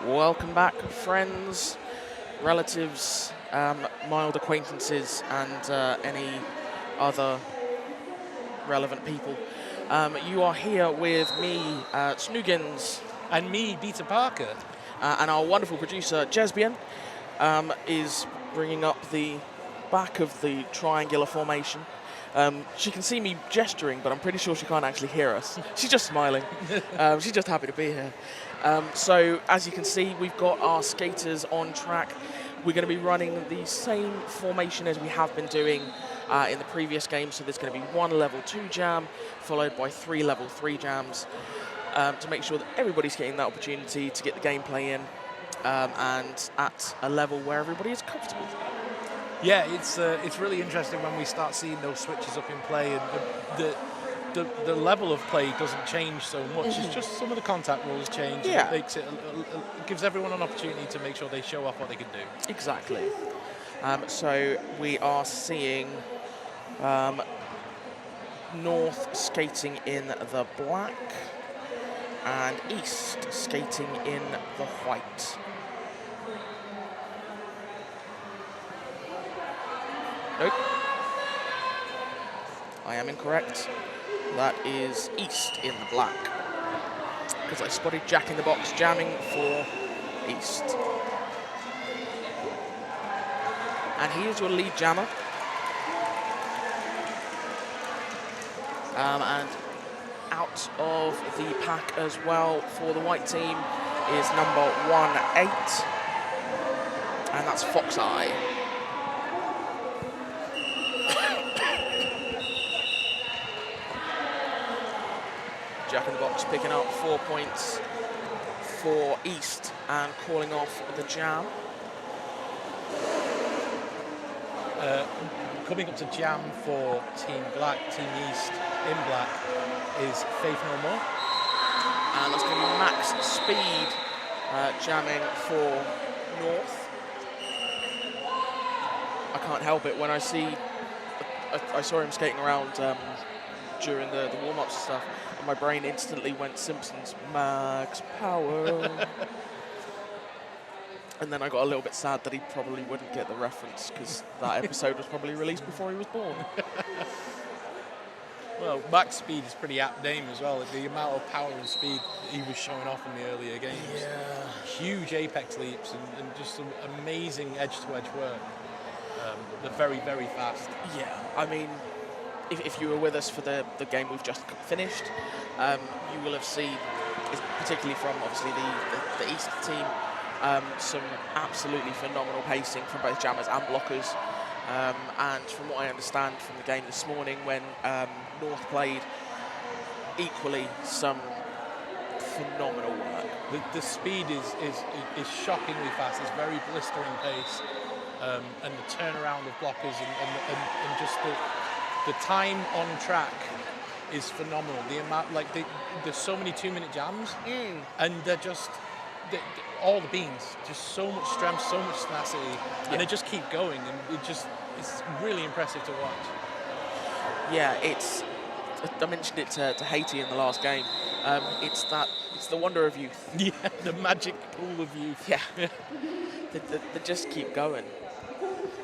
Welcome back, friends, relatives, mild acquaintances, and any other relevant people. You are here with me, Snoogans. And me, Peter Parker. And our wonderful producer, Jesbian, is bringing up the back of the triangular formation. She can see me gesturing, but I'm pretty sure she can't actually hear us. She's just smiling. She's just happy to be here. So, as you can see, we've got our skaters on track. We're going to be running the same formation as we have been doing in the previous game. So there's going to be one level 2 jam, followed by 3 level 3 jams, to make sure that everybody's getting that opportunity to get the gameplay in, and at a level where everybody is comfortable. Yeah, it's really interesting when we start seeing those switches up in play, and the level of play doesn't change so much. It's just some of the contact rules change. Yeah. And it makes it gives everyone an opportunity to make sure they show off what they can do. Exactly. So we are seeing North skating in the black and East skating in the white. Nope. I am incorrect. That is East in the black, because I spotted Jack in the box jamming for East. And he is your lead jammer. And out of the pack as well for the white team is number 18, and that's Fox Eye. Jack in the box picking up 4 points for East and calling off the jam. Coming up to jam for Team Black, Team East in black is Faith No More. And that's going to be Max Speed jamming for North. I can't help it when I see, I saw him skating around during the warm-ups and stuff, and my brain instantly went Simpsons, Max Power. And then I got a little bit sad that he probably wouldn't get the reference, because that episode was probably released before he was born. Well, Max Speed is pretty apt name as well. The amount of power and speed he was showing off in the earlier games. Yeah. Huge apex leaps and just some amazing edge-to-edge work. They're very, very fast. Yeah, I mean, if you were with us for the game we've just finished, you will have seen, particularly from obviously the East team, some absolutely phenomenal pacing from both jammers and blockers. And from what I understand from the game this morning, when North played, equally some phenomenal work. The speed is shockingly fast. It's very blistering pace, and the turnaround of blockers and just the time on track is phenomenal. The amount, there's so many 2-minute jams, and they're just all the beans, just so much strength, so much tenacity, and they just keep going, and it's really impressive to watch. Yeah, I mentioned it to Haiti in the last game. It's the wonder of youth. Yeah, the magic pool of youth. Yeah, they just keep going.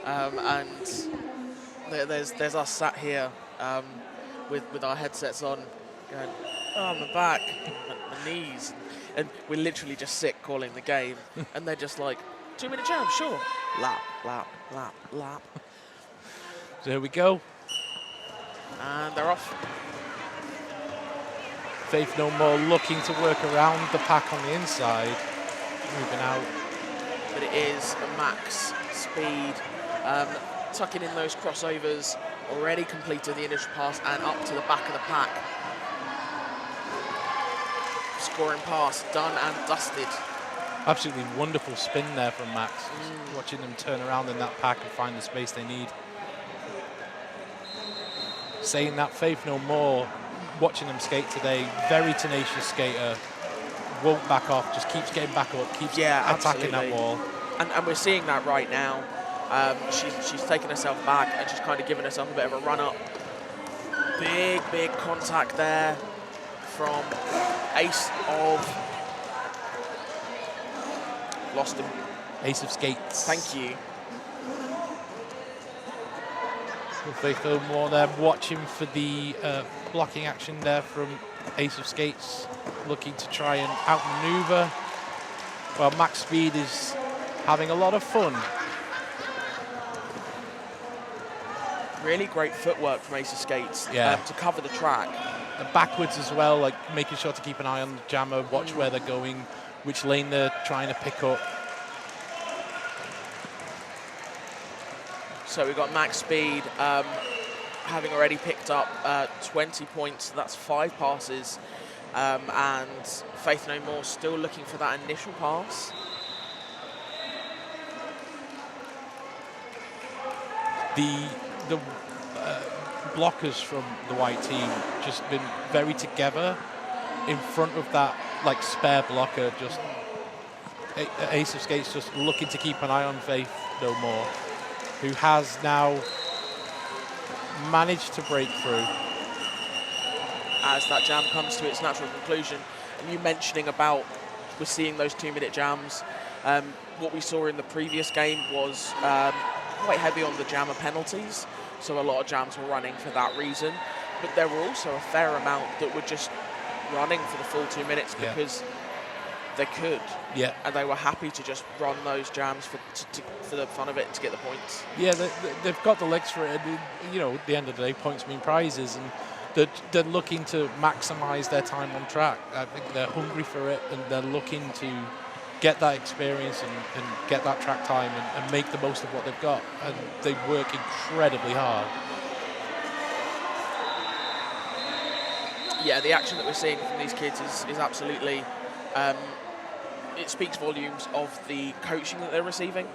And there's us sat here with our headsets on, going, oh, my back, my knees, and we're literally just sick calling the game, and they're just like, 2-minute jam, sure. Lap, lap, lap, lap. So here we go. And they're off. Faith No More looking to work around the pack on the inside, moving out. But it is Max Speed tucking in those crossovers, already completed the initial pass and up to the back of the pack. Scoring pass, done and dusted. Absolutely wonderful spin there from Max. Watching them turn around in that pack and find the space they need. Saying that, Faith No More, watching them skate today, very tenacious skater, won't back off, just keeps getting back up, keeps attacking that wall. And we're seeing that right now. She's taking herself back and she's kind of giving herself a bit of a run up. Big contact there from ace of lost him. Ace of Skates. Thank you. Faith no more there, watching for the blocking action there from Ace of Skates, looking to try and outmaneuver. Well, Max Speed is having a lot of fun. Really great footwork from Ace of Skates to cover the track. And backwards as well, like making sure to keep an eye on the jammer, watch where they're going, which lane they're trying to pick up. So we've got Max Speed having already picked up 20 points. That's 5 passes. And Faith No More still looking for that initial pass. The blockers from the white team just been very together in front of that like spare blocker. Just Ace of Skates just looking to keep an eye on Faith No More, who has now managed to break through. As that jam comes to its natural conclusion, and you mentioning about we're seeing those 2-minute jams. What we saw in the previous game was quite heavy on the jammer penalties, so a lot of jams were running for that reason. But there were also a fair amount that were just running for the full 2 minutes because they could. Yeah. And they were happy to just run those jams for the fun of it, to get the points. Yeah, they've got the legs for it. And, you know, at the end of the day, points mean prizes, and they're looking to maximise their time on track. I think they're hungry for it, and they're looking to get that experience and get that track time and make the most of what they've got. And they work incredibly hard. Yeah, the action that we're seeing from these kids is absolutely, it speaks volumes of the coaching that they're receiving.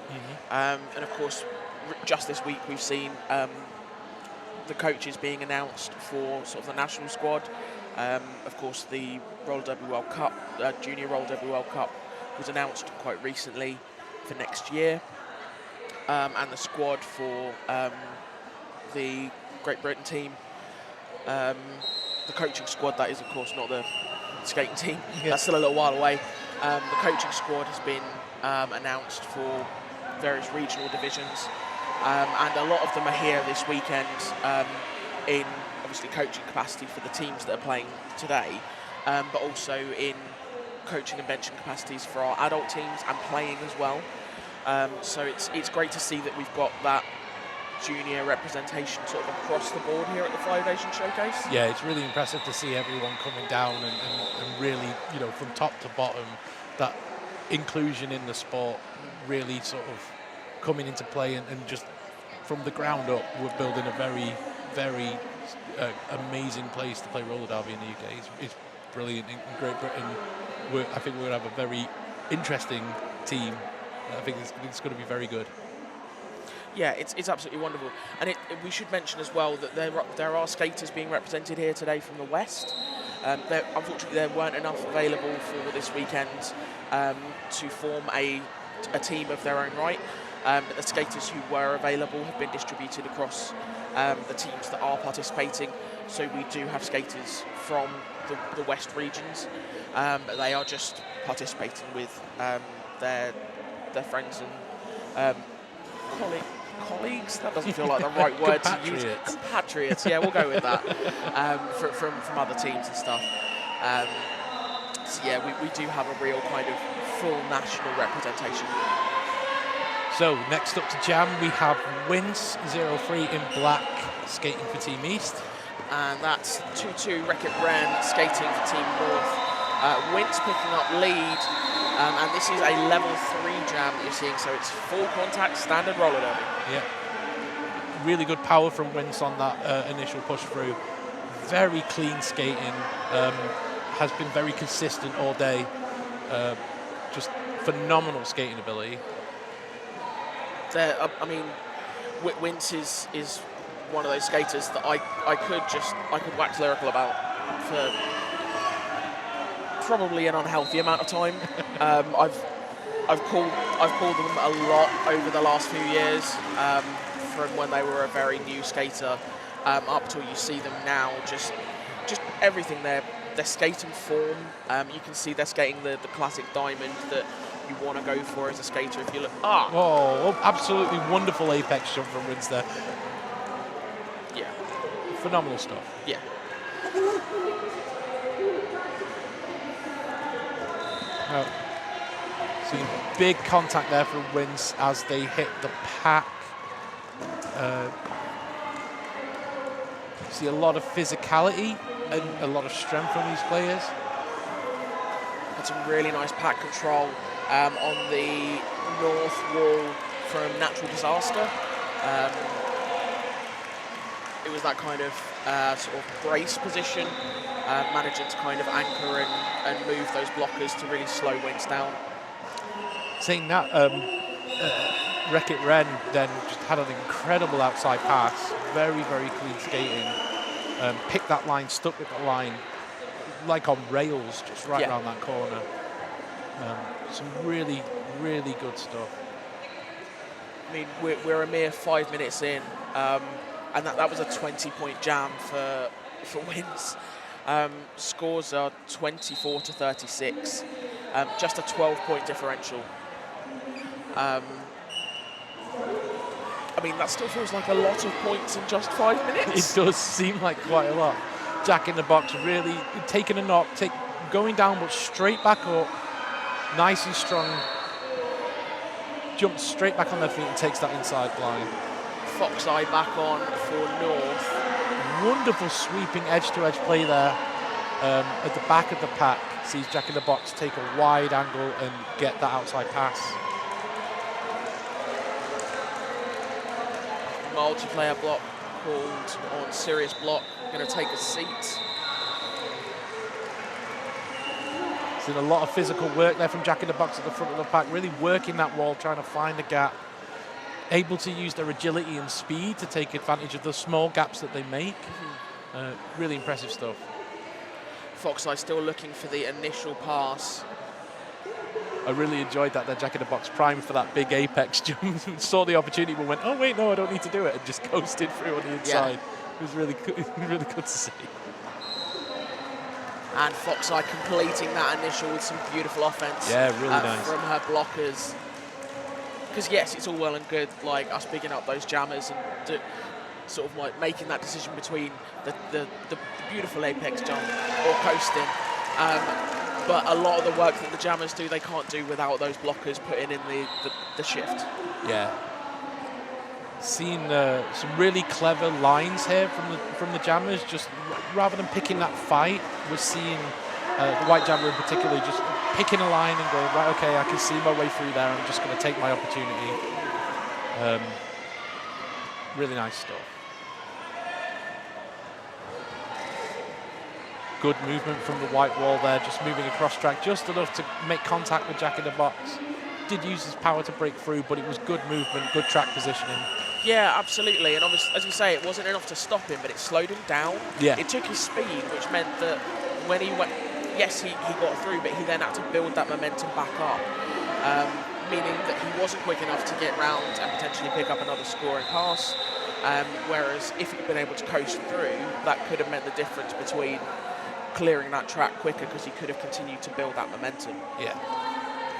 And of course, just this week we've seen the coaches being announced for sort of the national squad. Of course, the Roller Derby World Cup, Junior Roller Derby World Cup was announced quite recently for next year. And the squad for the Great Britain team. The coaching squad, that is, of course, not the skating team. Yeah. That's still a little while away. The coaching squad has been announced for various regional divisions. And a lot of them are here this weekend in, obviously, coaching capacity for the teams that are playing today, but also in coaching and benching capacities for our adult teams and playing as well. So it's great to see that we've got that junior representation sort of across the board here at the 5 Nation Showcase. Yeah, it's really impressive to see everyone coming down and really, you know, from top to bottom, that inclusion in the sport really sort of coming into play, and just from the ground up, we're building a very, very amazing place to play roller derby in the UK. It's brilliant. In Great Britain, I think we're going to have a very interesting team. I think it's going to be very good. Yeah, it's absolutely wonderful. And we should mention as well that there are skaters being represented here today from the West. Unfortunately, there weren't enough available for this weekend to form a team of their own right. But the skaters who were available have been distributed across the teams that are participating. So we do have skaters from the West regions. But they are just participating with their friends and colleagues. That doesn't feel like the right word to use. Compatriots. Yeah, we'll go with that. From other teams and stuff. So yeah, we do have a real kind of full national representation. So next up to jam, we have Wince 03 in black skating for Team East. And that's 2-2 Wreck-It Ren skating for Team North. Wince picking up lead. And this is a level 3 jam that you're seeing, so it's full contact standard roller derby. Yeah. Really good power from Wince on that initial push through. Very clean skating. Has been very consistent all day. Just phenomenal skating ability. I mean, Wince is one of those skaters that I could wax lyrical about for probably an unhealthy amount of time. I've called them a lot over the last few years, from when they were a very new skater up till you see them now. Just everything their skating form. You can see they're skating the classic diamond that you want to go for as a skater. If you look, Oh, absolutely wonderful apex jump from Rins there. yeah, Phenomenal stuff. yeah. Seeing big contact there from Rins as they hit the pack. See a lot of physicality and a lot of strength from these players. Had some really nice pack control on the north wall from Natural Disaster. It was that kind of sort of brace position, managing to kind of anchor and move those blockers to really slow Winks down. Saying that, Wreck-It Ren then just had an incredible outside pass, very, very clean skating. Picked that line, stuck with the line, like on rails, just right around that corner. Some really, really good stuff. I mean, we're a mere 5 minutes in, and that was a 20-point jam for wins. Scores are 24 to 36, just a 12-point differential. I mean, that still feels like a lot of points in just 5 minutes. It does seem like quite a lot. Jack in the Box really taking a knock, going down but straight back up, nice and strong. Jumps straight back on their feet and takes that inside line. Fox Eye back on for North. Wonderful sweeping edge-to-edge play there at the back of the pack. Sees Jack in the Box take a wide angle and get that outside pass. Multiplayer block called on Serious Block. Going to take a seat. Seen a lot of physical work there from Jack in the Box at the front of the pack, really working that wall, trying to find the gap. Able to use their agility and speed to take advantage of the small gaps that they make. Really impressive stuff. Fox Eye still looking for the initial pass. I really enjoyed that. Their Jack in the Box primed for that big apex jump. Saw the opportunity, but went, oh wait, no, I don't need to do it, and just coasted through on the inside. It was really good, really good to see. And Fox Eye completing that initial with some beautiful offense. Yeah, really nice. From her blockers. Because yes, it's all well and good, like us picking up those jammers and sort of like making that decision between the beautiful apex jump or coasting. But a lot of the work that the jammers do, they can't do without those blockers putting in the shift. Yeah. Seen some really clever lines here from the jammers. Just rather than picking that fight, we're seeing the white jammer in particular just picking a line and going, right, okay, I can see my way through there. I'm just going to take my opportunity. Really nice stuff. Good movement from the white wall there, just moving across track just enough to make contact with Jack in the Box. Did use his power to break through, but it was good movement, good track positioning. Yeah, absolutely. And obviously, as you say, it wasn't enough to stop him, but it slowed him down. Yeah. It took his speed, which meant that when he went, yes, he got through, but he then had to build that momentum back up, meaning that he wasn't quick enough to get round and potentially pick up another scoring pass. Whereas if he'd been able to coast through, that could have meant the difference between clearing that track quicker, because he could have continued to build that momentum. Yeah.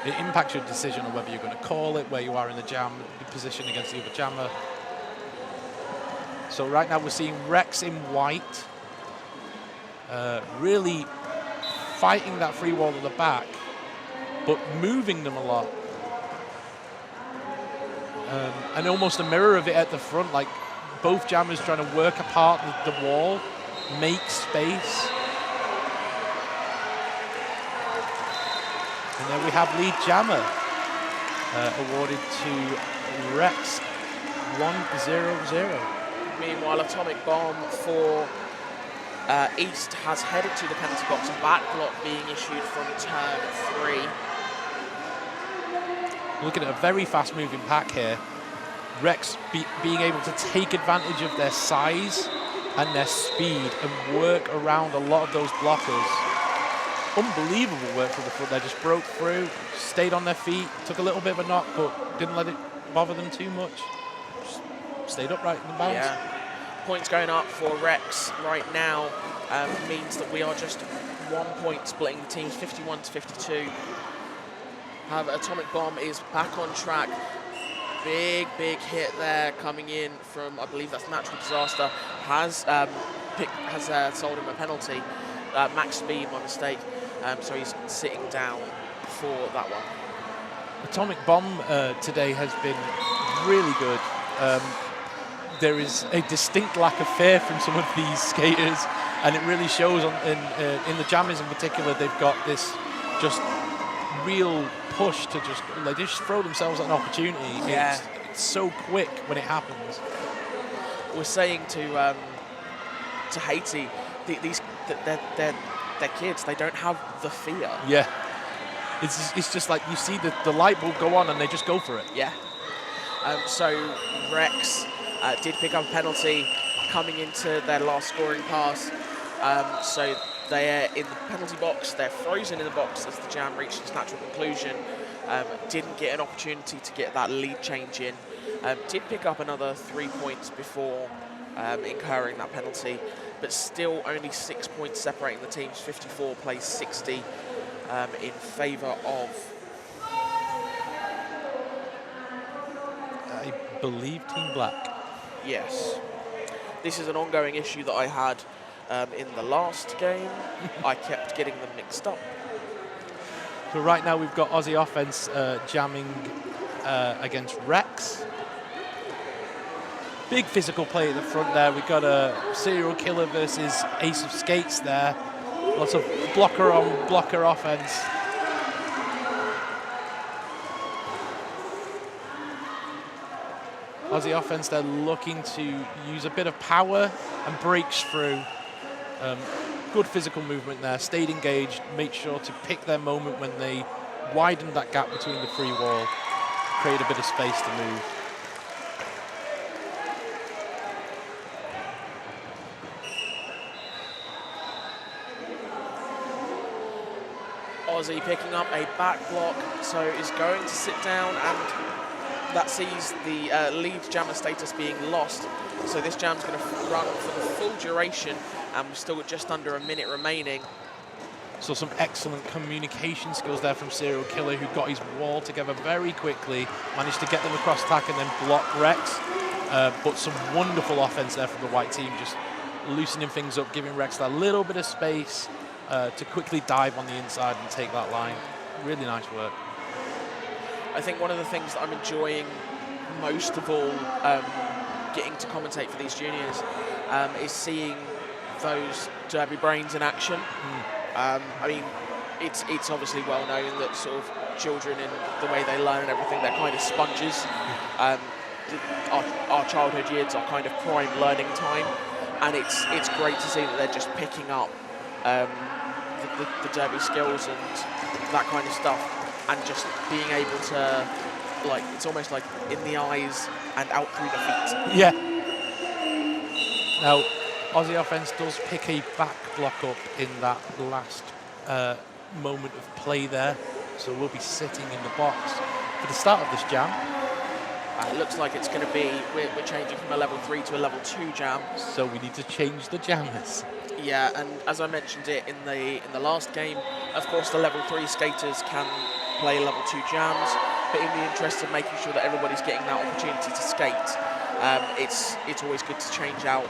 It impacts your decision on whether you're going to call it, where you are in the jam, the position against the other jammer. So right now we're seeing Rex in white, really fighting that free wall at the back, but moving them a lot. And almost a mirror of it at the front, like both jammers trying to work apart the wall, make space. And then we have lead jammer awarded to Rex 1-0-0. Meanwhile, Atomic Bomb for East has headed to the penalty box, and back block being issued from turn 3. Looking at a very fast moving pack here. Rex being able to take advantage of their size and their speed and work around a lot of those blockers. Unbelievable work from the front there, just broke through, stayed on their feet, took a little bit of a knock, but didn't let it bother them too much. Just stayed upright in the bounce. Yeah. Points going up for Rex right now means that we are just 1 point splitting the teams, 51 to 52. have Atomic Bomb is back on track. Big hit there coming in from, I believe that's Natural Disaster. Has sold him a penalty. Max speed, my mistake. So he's sitting down for that one. Atomic Bomb today has been really good. There is a distinct lack of fear from some of these skaters, and it really shows in the jammers in particular. They've got this just real push to they just throw themselves at an opportunity. Yeah. It's so quick when it happens. We're saying to Haiti, they're kids. They don't have the fear. Yeah. It's just like you see the light bulb go on and they just go for it. Yeah. So Rex did pick up a penalty coming into their last scoring pass. So they're in the penalty box. They're frozen in the box as the jam reached its natural conclusion. Didn't get an opportunity to get that lead change in. Did pick up another 3 points before incurring that penalty, but still only 6 points separating the teams. 54 plays 60 in favour of, I believe, Team Black. yes. This is an ongoing issue that I had in the last game. I kept getting them mixed up. So right now we've got Aussie offense jamming against Rex. Big physical play at the front there. We've got a serial killer versus Ace of Skates there. Lots of blocker on blocker offense. Aussie offense, they're looking to use a bit of power and breaks through. Good physical movement there, stayed engaged, made sure to pick their moment when they widened that gap between the free wall, create a bit of space to move. Aussie picking up a back block, so is going to sit down, and that sees the lead jammer status being lost. So this jam's going to run for the full duration, and we've still got just under a minute remaining. So some excellent communication skills there from Serial Killer, who got his wall together very quickly, managed to get them across tack and then block Rex. But some wonderful offense there from the white team, just loosening things up, giving Rex that little bit of space to quickly dive on the inside and take that line. Really nice work. I think one of the things that I'm enjoying most of all getting to commentate for these juniors is seeing those derby brains in action. I mean, it's obviously well known that sort of children, in the way they learn and everything, they're kind of sponges. Our childhood years are kind of prime learning time, and it's great to see that they're just picking up the derby skills and that kind of stuff, and just being able to, like, it's almost like in the eyes and out through the feet. Yeah. Now, Aussie offense does pick a back block up in that last moment of play there, so we'll be sitting in the box for the start of this jam. It looks like it's going to be, we're changing from a level 3 to a level 2 jam. So we need to change the jammers. Yeah, and as I mentioned it in the last game, of course the level 3 skaters can play level 2 jams, but in the interest of making sure that everybody's getting that opportunity to skate, it's always good to change out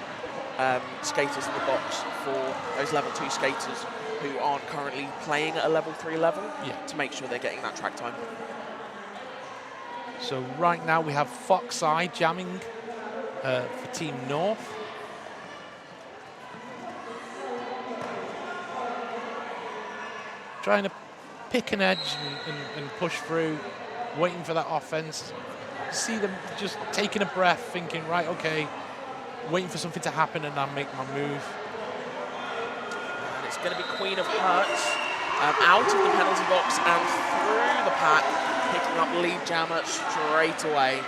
skaters in the box for those level 2 skaters who aren't currently playing at a level 3 level, to make sure they're getting that track time. So right now we have Fox Eye jamming for Team North. Trying to pick an edge and push through, waiting for that offense. See them just taking a breath, thinking, right, okay, waiting for something to happen and I'll make my move. And it's going to be Queen of Hearts out of the penalty box and through the pack, picking up lead jammer straight away.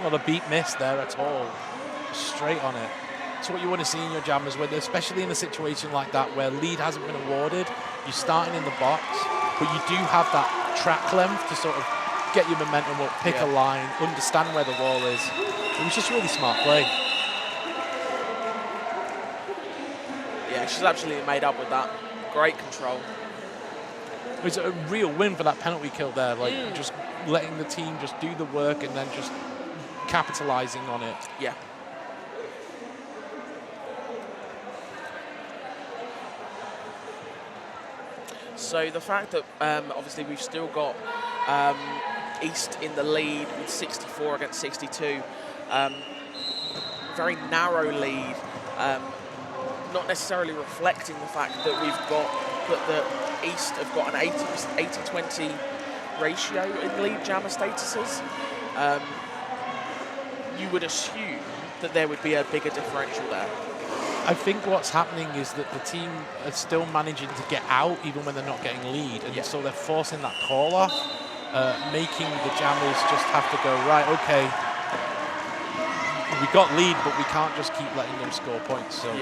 Not a beat miss there at all. Straight on it. It's what you want to see in your jammers, especially in a situation like that where lead hasn't been awarded. You're starting in the box, but you do have that track length to sort of get your momentum up, pick a line, understand where the wall is. It was just really smart play. Yeah, she's absolutely made up with that. Great control. It was a real win for that penalty kill there, like just letting the team just do the work and then just capitalizing on it. Yeah. So the fact that obviously we've still got East in the lead with 64 against 62, very narrow lead, not necessarily reflecting the fact that we've got that the East have got an 80-20 ratio in lead jammer statuses. You would assume that there would be a bigger differential there. I think what's happening is that the team are still managing to get out even when they're not getting lead, and so they're forcing that call off, making the jammers just have to go, right, okay, we got lead, but we can't just keep letting them score points. So,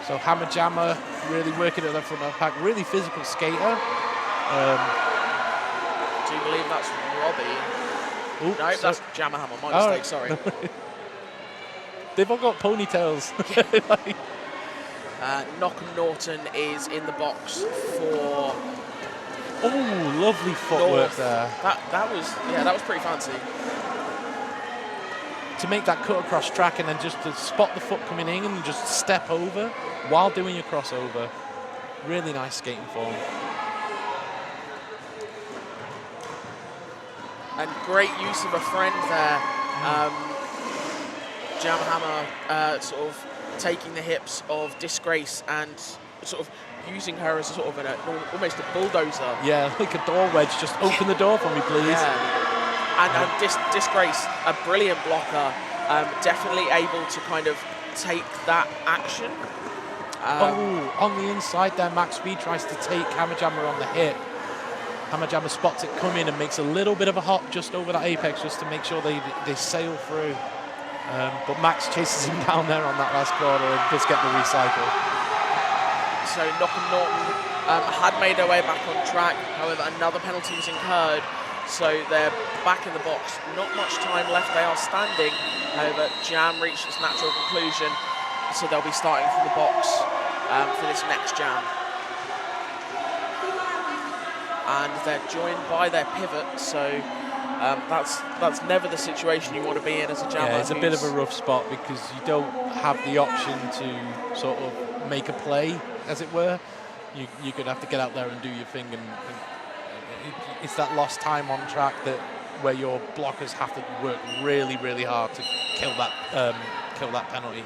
so Hammer Jammer really working at the front of the pack, really physical skater. Do you believe that's Robbie? Oops, no, that's Jammer Hammer, my mistake, sorry. They've all got ponytails. Knockham Norton is in the box for... Oh, lovely footwork there. That was pretty fancy. To make that cut across track and then just to spot the foot coming in and just step over while doing your crossover. Really nice skating form. And great use of a friend there. Jammer Hammer sort of taking the hips of Disgrace and sort of using her as a sort of almost a bulldozer. Yeah, like a door wedge. Just open the door for me, please. Yeah. And Disgrace, a brilliant blocker, definitely able to kind of take that action. On the inside there, Max Speed tries to take Hammer Jammer on the hip. Hammer Jammer spots it coming and makes a little bit of a hop just over that apex just to make sure they sail through. But Max chases him down there on that last corner and does get the recycle. So Knockham Norton had made their way back on track. However, another penalty was incurred. So they're back in the box. Not much time left. They are standing. However, Jam reached its natural conclusion. So they'll be starting from the box for this next jam. And they're joined by their pivot. So that's never the situation you want to be in as a jammer. Yeah, it's a bit of a rough spot because you don't have the option to sort of make a play, as it were. You're going to have to get out there and do your thing, and it's that lost time on track where your blockers have to work really, really hard to kill that penalty.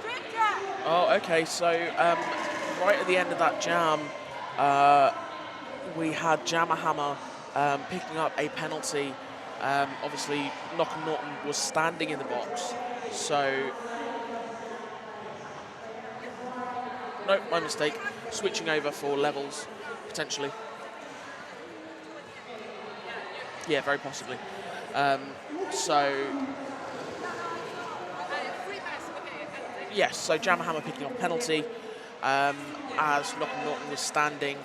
Oh, okay. So right at the end of that jam, we had Jammer Hammer picking up a penalty. Obviously, Knockham Norton was standing in the box, so... No, my mistake. Switching over for levels, potentially. Yeah, very possibly. Yes, so Jammer Hammer picking up a penalty as Knockham Norton was standing,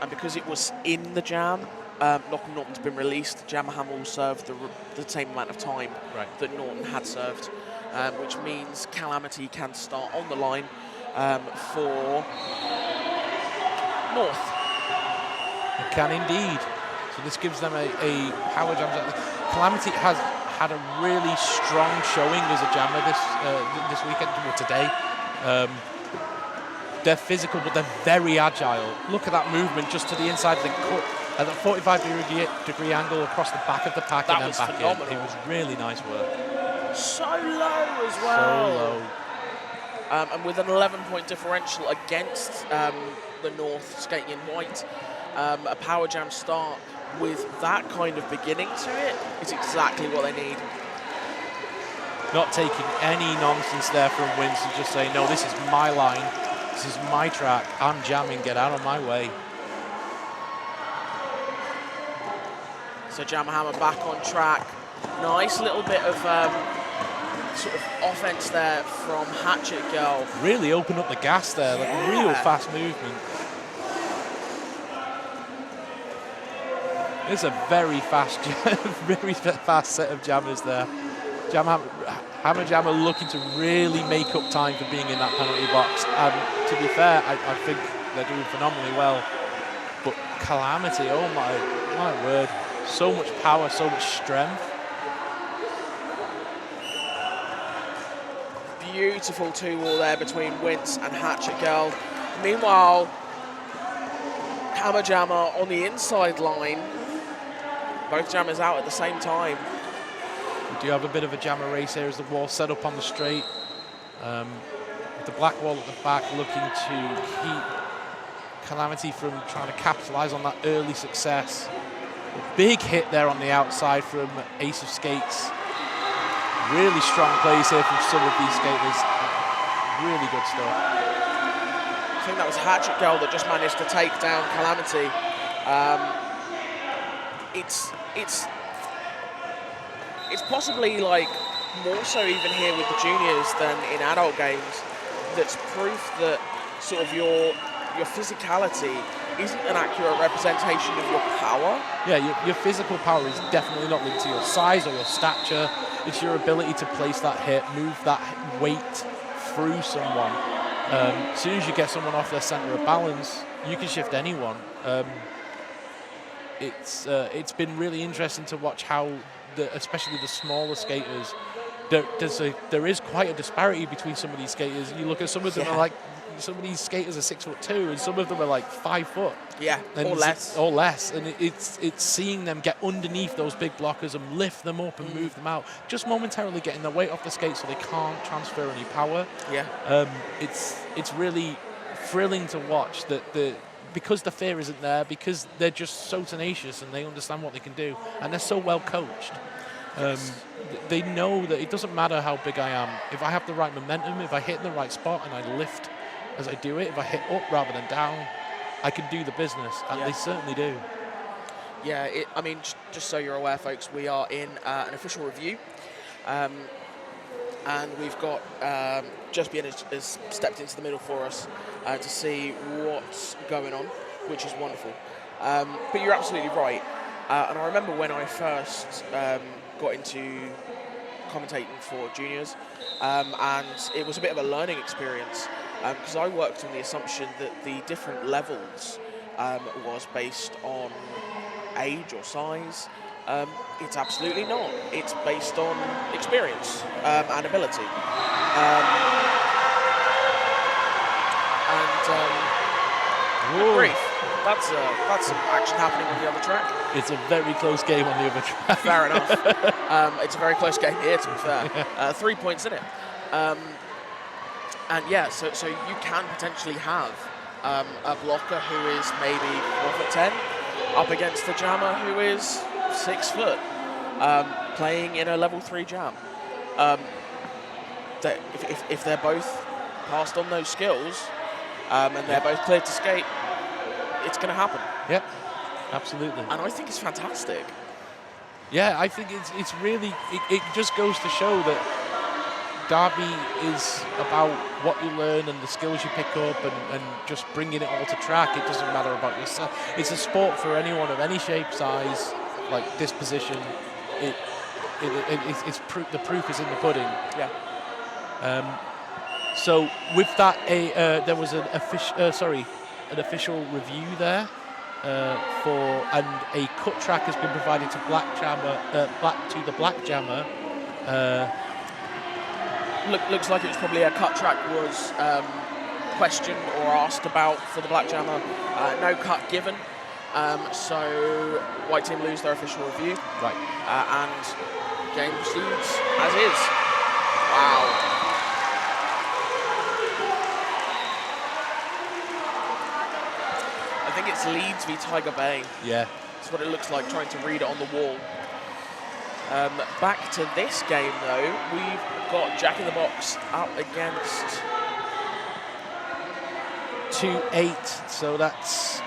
and because it was in the jam, Knockham Norton's been released. Jammer Hammer will serve the same amount of time that Norton had served, which means Calamity can start on the line for North. It can indeed. So this gives them a power jam. Calamity has had a really strong showing as a jammer this weekend, or today. They're physical, but they're very agile. Look at that movement just to the inside of the cut at the 45-degree angle across the back of the pack and then back phenomenal. In. It was really nice work. So low as well. So low. And with an 11-point differential against the North skating in white, a power jam start with that kind of beginning to it is exactly what they need. Not taking any nonsense there from Winston, just saying, no, this is my line, this is my track, I'm jamming, get out of my way. So Jammer Hammer back on track. Nice little bit of sort of offense there from Hatchet Girl. Really open up the gas there, like real fast movement. It's a very fast, very fast set of jammers there. Hammer Jammer looking to really make up time for being in that penalty box. And to be fair, I think they're doing phenomenally well. But Calamity, oh my word. So much power, so much strength. Beautiful 2-wall there between Wince and Hatchet Girl. Meanwhile, Hammer Jammer on the inside line. Both jammers out at the same time. We do have a bit of a jammer race here as the wall set up on the straight. With the black wall at the back looking to keep Calamity from trying to capitalize on that early success. A big hit there on the outside from Ace of Skates. Really strong plays here from some of these skaters. Really good stuff. I think that was Hatchet Girl that just managed to take down Calamity. It's possibly like more so even here with the juniors than in adult games. That's proof that sort of your physicality isn't an accurate representation of your power. Yeah, your physical power is definitely not linked to your size or your stature. It's your ability to place that hit, move that weight through someone. As soon as you get someone off their center of balance, you can shift anyone. It's been really interesting to watch how, especially the smaller skaters, there is quite a disparity between some of these skaters. You look at some of them are like, some of these skaters are 6'2", and some of them are like 5 foot. Yeah, and or less. Or less, and it's seeing them get underneath those big blockers and lift them up and move them out, just momentarily getting their weight off the skate so they can't transfer any power. Yeah. It's really thrilling to watch that because the fear isn't there, because they're just so tenacious and they understand what they can do, and they're so well coached. They know that it doesn't matter how big I am. If I have the right momentum, if I hit in the right spot and I lift as I do it, if I hit up rather than down, I can do the business, and they certainly do. Yeah, I mean, just so you're aware, folks, we are in an official review, and we've got JRDA has stepped into the middle for us to see what's going on, which is wonderful. But you're absolutely right, and I remember when I first got into commentating for juniors, and it was a bit of a learning experience. Because I worked on the assumption that the different levels was based on age or size. It's absolutely not. It's based on experience and ability. Good grief. That's some action happening on the other track. It's a very close game on the other track. Fair enough. It's a very close game here, to be fair. 3 points in it. And yeah, so you can potentially have a blocker who is maybe 4'10" up against the jammer who is 6 foot, playing in a level 3 jam. If they're both passed on those skills and they're both cleared to skate, it's going to happen. Yep, absolutely. And I think it's fantastic. Yeah, I think it's really, it just goes to show that Derby is about what you learn and the skills you pick up and just bringing it all to track. It doesn't matter about yourself. It's a sport for anyone of any shape, size, like disposition. It's the proof is in the pudding. Yeah. So with that, there was an official review there and a cut track has been provided to the black jammer. Looks like it was probably a cut track was questioned or asked about for the black jammer. No cut given, so white team lose their official review. Right. And game proceeds as is. Wow. I think it's Leeds v Tiger Bay. Yeah. That's what it looks like, trying to read it on the wall. Back to this game, though, we've got Jack in the Box up against 2-8, so that's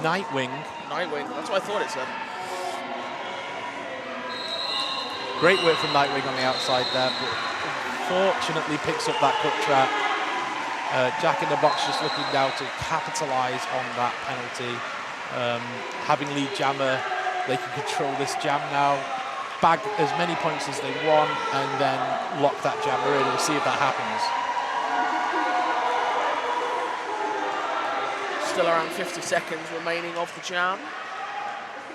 Nightwing. Nightwing, that's what I thought it said. Great work from Nightwing on the outside there, but unfortunately picks up that cut track. Jack in the Box just looking now to capitalise on that penalty. Having lead jammer, they can control this jam now. Bag as many points as they want and then lock that jammer in. We'll see if that happens. still around 50 seconds remaining of the jam.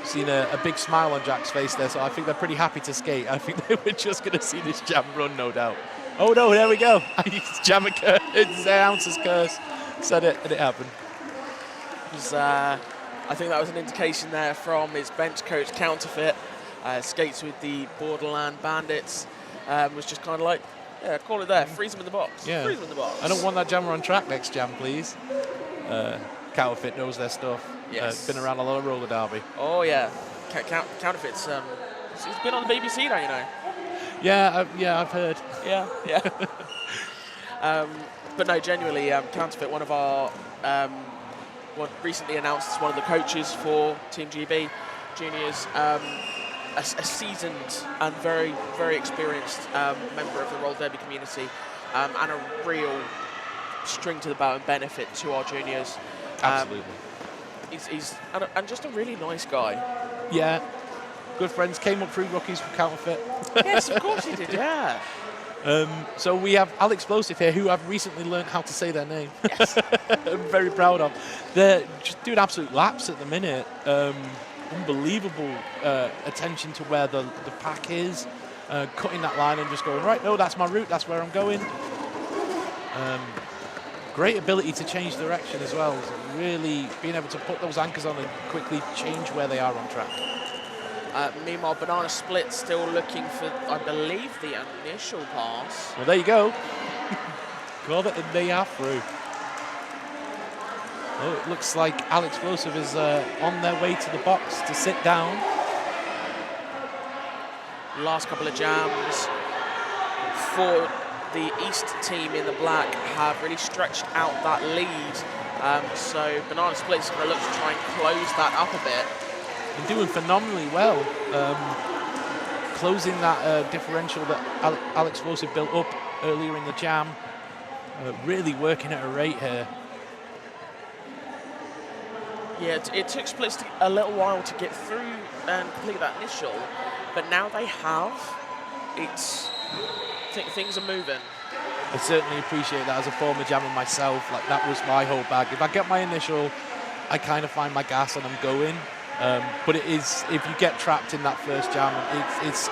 Seen a big smile on Jack's face there, so I think they're pretty happy to skate. I think they were just going to see this jam run, no doubt. Oh no, there we go. It's jam curse. It's Ounce's curse. Said it, and it happened. I think that was an indication there from his bench coach, Counterfeit. Skates with the Borderland Bandits. Was just kind of like, yeah, call it there. Freeze him in the box. Yeah. Freeze him in the box. I don't want that jammer on track next jam, please. Counterfeit knows their stuff. Yes. Been around a lot of roller derby. Oh yeah, Counterfeit's. He's been on the BBC, don't you know? Yeah, I've heard. Yeah. But no, genuinely, Counterfeit, one of our, recently announced as one of the coaches for Team GB Juniors, a seasoned and very, very experienced member of the roller derby community, and a real string to the bow and benefit to our juniors. Absolutely. He's and just a really nice guy. Yeah. Good friends, came up through rookies for Counterfeit. Yes, of course he did, yeah. So we have Alexplosive here, who I've recently learned how to say their name. Yes. I'm very proud of. They're just doing absolute laps at the minute. Unbelievable attention to where the pack is, cutting that line and just going, right, no, that's my route, that's where I'm going. Great ability to change direction as well. Really being able to put those anchors on and quickly change where they are on track. Meanwhile, Banana Split still looking for, I believe, the initial pass. Well, there you go. Got it, and they are through. Oh, it looks like Alexplosive is on their way to the box to sit down. Last couple of jams for the East team in the black have really stretched out that lead. So Banana Split is going to look to try and close that up a bit. And doing phenomenally well, closing that differential that Alexplosive built up earlier in the jam. Really working at a rate here. Yeah, it took Splits a little while to get through and complete that initial, but now they have. Things are moving. I certainly appreciate that as a former jammer myself. Like, that was my whole bag. If I get my initial, I kind of find my gas and I'm going. But it is, if you get trapped in that first jam, it's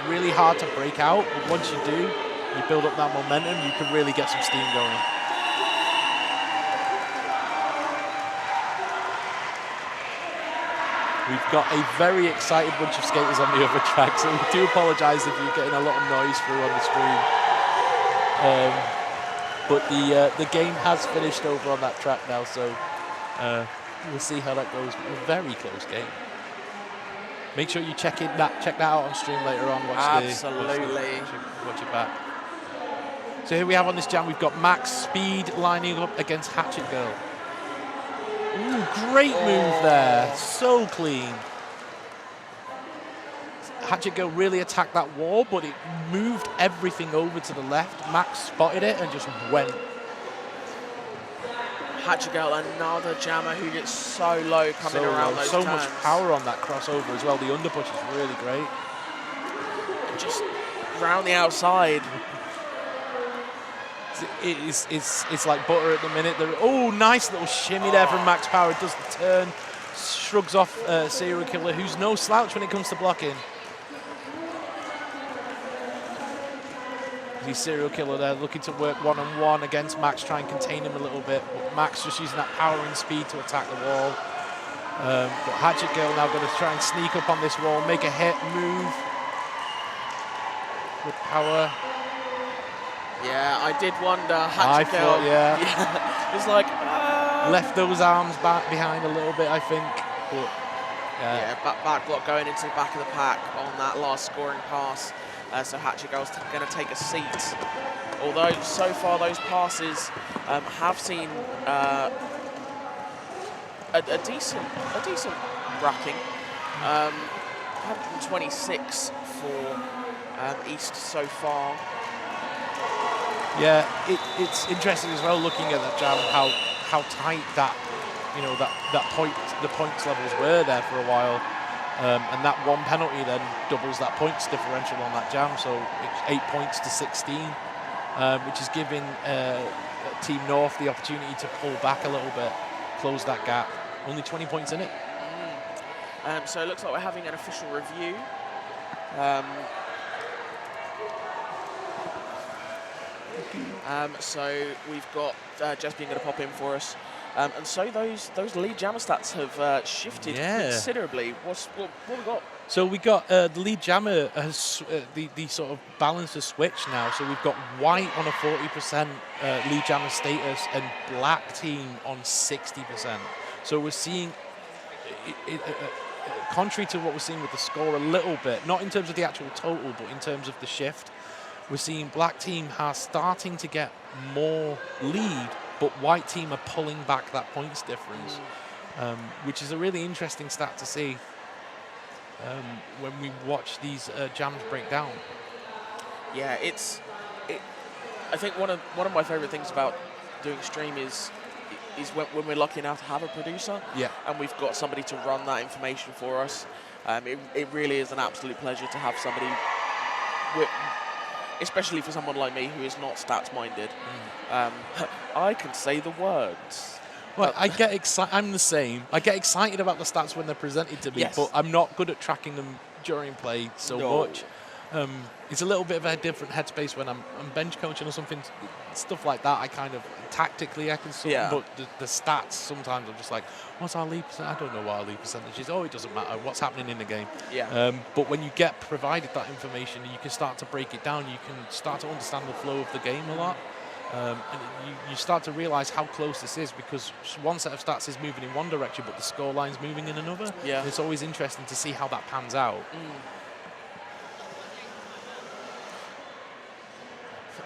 really hard to break out. But once you do, you build up that momentum, you can really get some steam going. We've got a very excited bunch of skaters on the other track, so we do apologise if you're getting a lot of noise through on the screen. But the game has finished over on that track now, so we'll see how that goes. A very close game. Make sure you check that out on stream later on. Watch it back. So here we have on this jam, we've got Max Speed lining up against Hatchet Girl. Ooh, great move there. So clean. Hatchet Girl really attacked that wall, but it moved everything over to the left. Max spotted it and just went. Hatchet Girl, another jammer who gets so low coming around those so turns. much power on that crossover as well. The underpush is really great. And just round the outside. It's like butter at the minute. Oh, nice little shimmy there from Max Power. Does the turn, shrugs off Serial Killer, who's no slouch when it comes to blocking. The Serial Killer there looking to work one-on-one against Max, try and contain him a little bit. But Max just using that power and speed to attack the wall. But Hatchet Girl now going to try and sneak up on this wall, make a hit, move. With power. Yeah, I did wonder. Hatchet Girl. Thought, yeah. It was like... left those arms back behind a little bit, I think. But, yeah, back block going into the back of the pack on that last scoring pass. So Hatchet Girl's going to take a seat. Although so far those passes have seen a decent racking. 126 for East so far. Yeah, it's interesting as well looking at that jam how tight that the points levels were there for a while. And that one penalty then doubles that points differential on that jam, so it's 8 points to 16, which is giving Team North the opportunity to pull back a little bit close that gap. Only 20 points in it. So it looks like we're having an official review. So we've got Jasmine going to pop in for us. And so those lead jammer stats have shifted considerably. What we got? So we got the lead jammer has the sort of balance has switched now. So we've got white on a 40% lead jammer status and black team on 60%. So we're seeing, contrary to what we're seeing with the score a little bit, not in terms of the actual total, but in terms of the shift, we're seeing black team are starting to get more lead, but white team are pulling back that points difference, which is a really interesting stat to see when we watch these jams break down. Yeah, I think one of my favorite things about doing stream is when we're lucky enough to have a producer, and we've got somebody to run that information for us. It really is an absolute pleasure to have somebody, especially for someone like me who is not stats minded. I can say the words. Well, I get excited. I'm the same. I get excited about the stats when they're presented to me, but I'm not good at tracking them during play so much. It's a little bit of a different headspace when I'm bench coaching or something, stuff like that. I kind of tactically I can sort, but the stats sometimes I'm just like, what's our lead percent? I don't know what our lead percentage is. Oh, it doesn't matter. What's happening in the game? But when you get provided that information, you can start to break it down. You can start to understand the flow of the game a lot. And you start to realize how close this is, because one set of stats is moving in one direction, but the score line's moving in another. And it's always interesting to see how that pans out.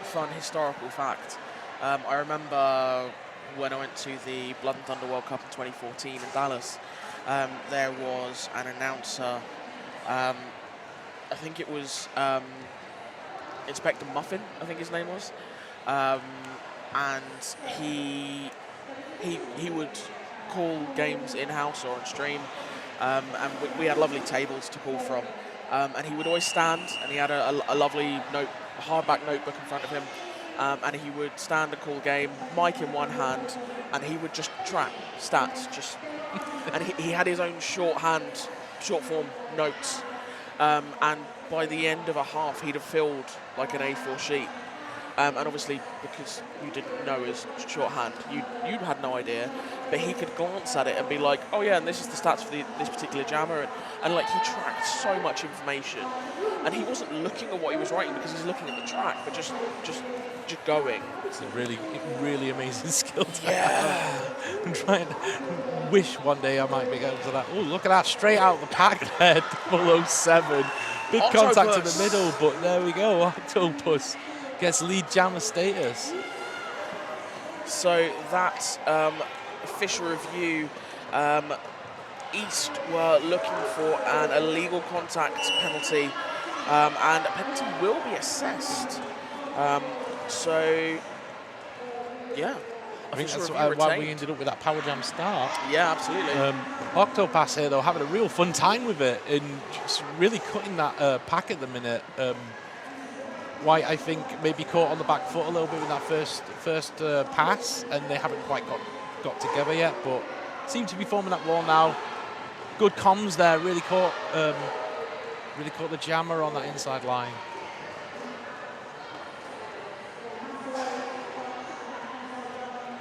Fun historical fact. I remember when I went to the Blood and Thunder World Cup in 2014 in Dallas, there was an announcer, I think it was Inspector Muffin, I think his name was. And he would call games in-house or on stream, and we had lovely tables to call from, and he would always stand, and he had a lovely hardback notebook in front of him, and he would stand and call game, mic in one hand, and he would just track stats, and he had his own short form notes, and by the end of a half he'd have filled like an A4 sheet. And obviously, because you didn't know his shorthand, you had no idea, but he could glance at it and be like, oh yeah, and this is the stats for this particular jammer, and like he tracked so much information, and he wasn't looking at what he was writing because he's looking at the track, but just going. It's a really amazing skill to have. I'm trying to wish one day I might be able to that. Oh, look at that, straight out the pack there, 007. Big Octopus. Contact in the middle, but there we go, Octopus gets lead jammer status. So that official review, East were looking for an illegal contact penalty, and a penalty will be assessed. So, yeah. I think that's why we ended up with that power jam start. Yeah, absolutely. Octopass here, though, having a real fun time with it and just really cutting that pack at the minute. White, I think, maybe caught on the back foot a little bit with that first pass, and they haven't quite got together yet, but seem to be forming that wall now. Good comms there, really caught the jammer on that inside line.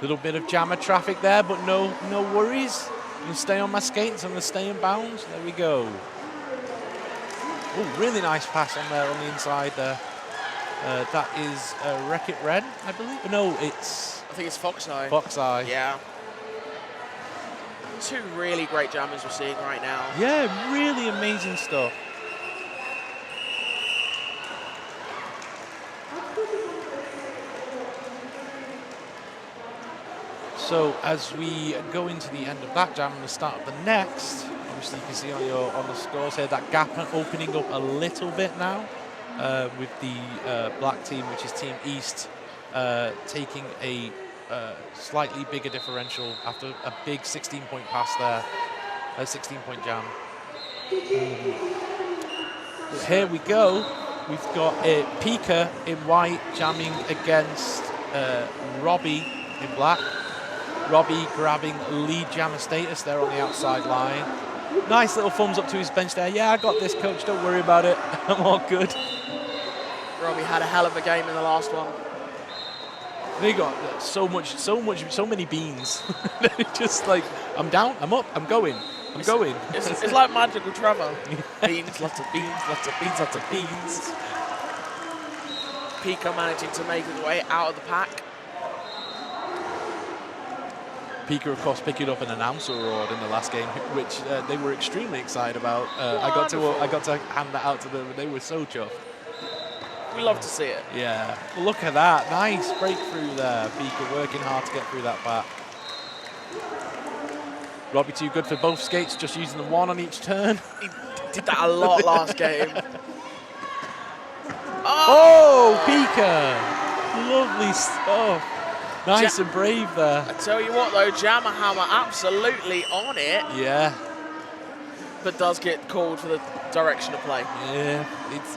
Little bit of jammer traffic there, but no worries. I'm going to stay on my skates, I'm going to stay in bounds. There we go. Oh, really nice pass on there on the inside there. That is Wreck-It Red, I believe. No, I think it's Foxeye. Foxeye. Yeah. Two really great jammers we're seeing right now. Yeah, really amazing stuff. So as we go into the end of that jam and the start of the next, obviously you can see on the scores here that gap opening up a little bit now. With the black team, which is Team East, taking a slightly bigger differential after a big 16-point pass there, a 16-point jam. Here we go. We've got Pika in white jamming against Robbie in black. Robbie grabbing lead jammer status there on the outside line. Nice little thumbs up to his bench there. Yeah, I got this, coach. Don't worry about it. I'm all good. Robbie had a hell of a game in the last one. They got so many beans. Just like, I'm down, I'm up, I'm going. It's like magical Trevor. Beans, lots of beans, lots of beans, lots of beans. Pico managing to make his way out of the pack. Pico, of course, picking up an announcer award in the last game, which they were extremely excited about. I got to hand that out to them, and they were so chuffed. We love to see it. Yeah, look at that, nice breakthrough there. Pico working hard to get through that back. Robbie too good for both skates, just using the one on each turn. He did that a lot last game. Oh, Pico! Lovely stuff. Nice and brave there. I tell you what though, Jammer Hammer absolutely on it. Yeah. But does get called for the direction of play. Yeah,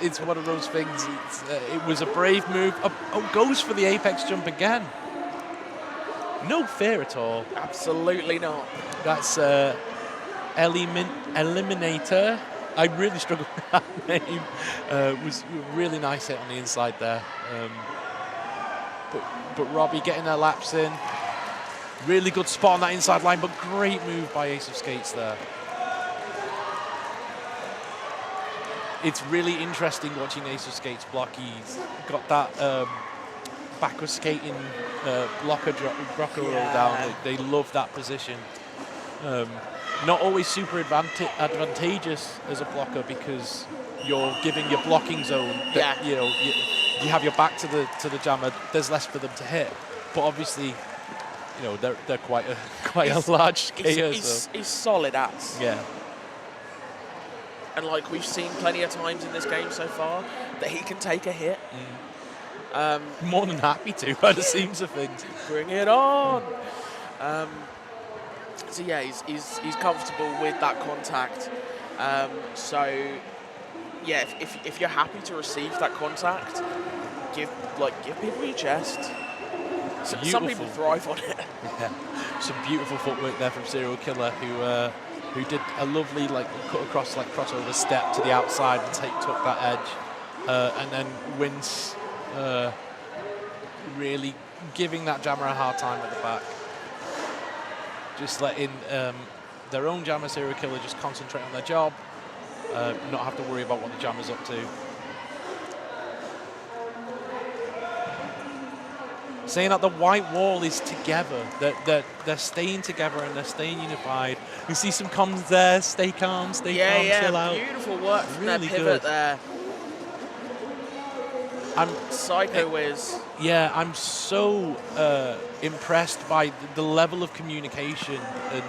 it's one of those things. It was a brave move. Oh, goes for the apex jump again. No fear at all. Absolutely not. That's Eliminator. I really struggled with that name. Was a really nice hit on the inside there. But Robbie getting their laps in. Really good spot on that inside line, but great move by Ace of Skates there. It's really interesting watching Ace of Skates block. He's got that backward skating blocker roll down. They love that position. Not always super advantageous as a blocker because you're giving your blocking zone. That, you know, you have your back to the jammer. There's less for them to hit, but obviously, you know, they're quite a large skater. He's solid ass. Yeah. And like we've seen plenty of times in this game so far, that he can take a hit. More than happy to, by the seams of things. Bring it on. So yeah, he's comfortable with that contact. So yeah, if you're happy to receive that contact, give people your chest. So, some people thrive on it. Yeah, some beautiful footwork there from Serial Killer, who did a lovely cut across crossover step to the outside and took that edge, and then Wince really giving that jammer a hard time at the back. Just letting their own jammer, Serial Killer, just concentrate on their job, not have to worry about what the jammer's up to. Saying that the white wall is together, they're staying together and they're staying unified. You see some comms there, stay calm, stay calm, chill out. Beautiful work from really their pivot good there. I'm Psycho Whiz. Yeah, I'm so impressed by the level of communication and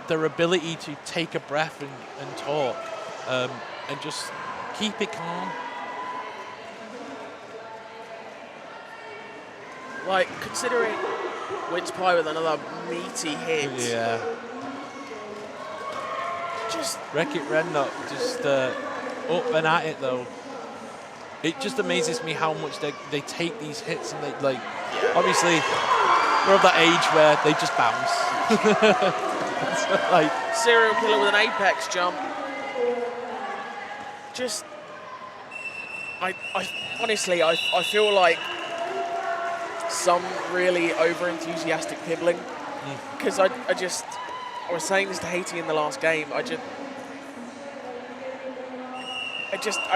their ability to take a breath and talk and just keep it calm. Like, considering Wince Pie with another meaty hit. Yeah. Just Wreck-It Redknot just up and at it though. It just amazes me how much they take these hits and they obviously we're of that age where they just bounce. like Serial Killer with an apex jump. Just I honestly feel like some really over-enthusiastic pibbling, because I was saying this to Haiti in the last game. I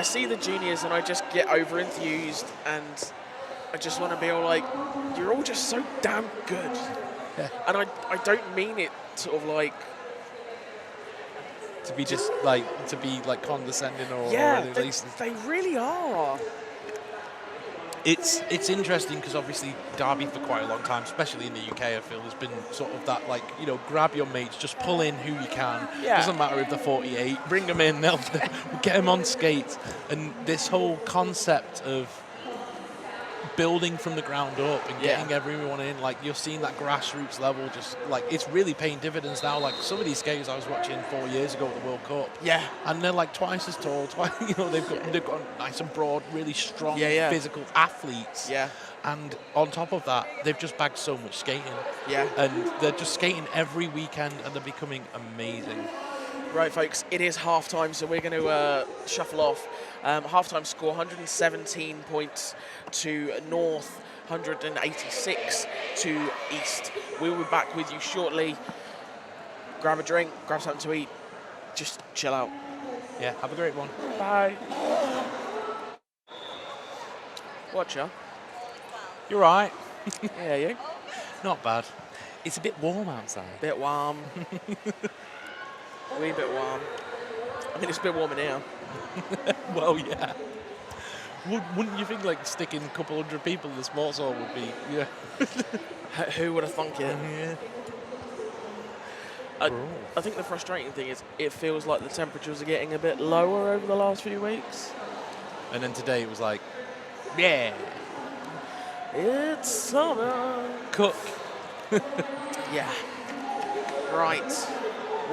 see the juniors and I just get over-enthused and I just want to be all like, you're all just so damn good. Yeah. And I don't mean it sort of like to be just like to be like condescending or they really are. It's interesting because obviously Derby for quite a long time, especially in the UK, I feel, has been sort of that grab your mates, just pull in who you can. Yeah. Doesn't matter if they're 48, bring them in, we'll get them on skates. And this whole concept of building from the ground up and getting everyone in, like you're seeing that grassroots level, just like it's really paying dividends now. Like some of these skaters I was watching 4 years ago at the World Cup, and they're like twice as tall, they've got nice and broad, really strong physical athletes, And on top of that, they've just bagged so much skating. Yeah. And they're just skating every weekend, and they're becoming amazing. Right, folks, it is half-time, so we're going to shuffle off. Half-time score, 117 points to North, 186 to East. We will be back with you shortly. Grab a drink, grab something to eat, just chill out. Yeah, have a great one. Bye. Watcha. You're right. Yeah, you? Not bad. It's a bit warm outside. Bit warm. Wee bit warm. I mean, it's a bit warm in here. Well, yeah. Wouldn't you think like sticking a couple hundred people in the sports hall would be, yeah. Who would have thunk it? Yeah. I think the frustrating thing is it feels like the temperatures are getting a bit lower over the last few weeks. And then today it was like, yeah. It's summer. Cook. Yeah. Right.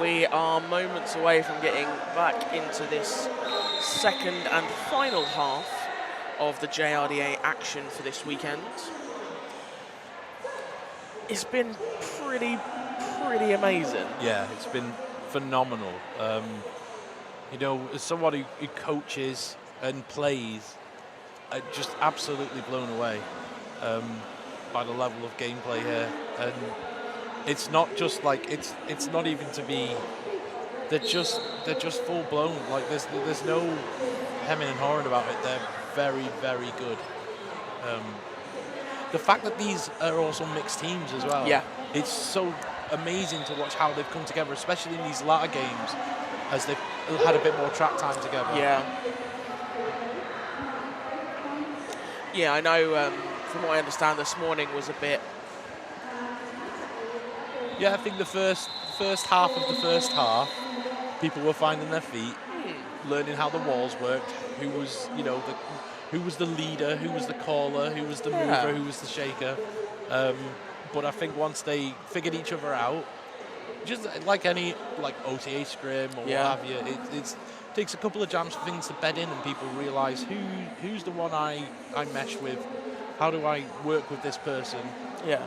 We are moments away from getting back into this second and final half of the JRDA action for this weekend. It's been pretty amazing. Yeah, it's been phenomenal. You know, as someone who coaches and plays, just absolutely blown away by the level of gameplay here. And it's not just like it's not even to be. They're just full blown. Like there's no hemming and hawing about it. They're very good. The fact that these are also mixed teams as well. Yeah. It's so amazing to watch how they've come together, especially in these latter games, as they've had a bit more track time together. Yeah. Yeah, I know. From what I understand, this morning was a bit. Yeah, I think the first half of the first half, people were finding their feet, learning how the walls worked, who was, you know, who was the leader, who was the caller, who was the mover, who was the shaker. But I think once they figured each other out, just like any OTA scrim or what have you, it takes a couple of jams for things to bed in and people realise who's the one I mesh with, how do I work with this person. Yeah.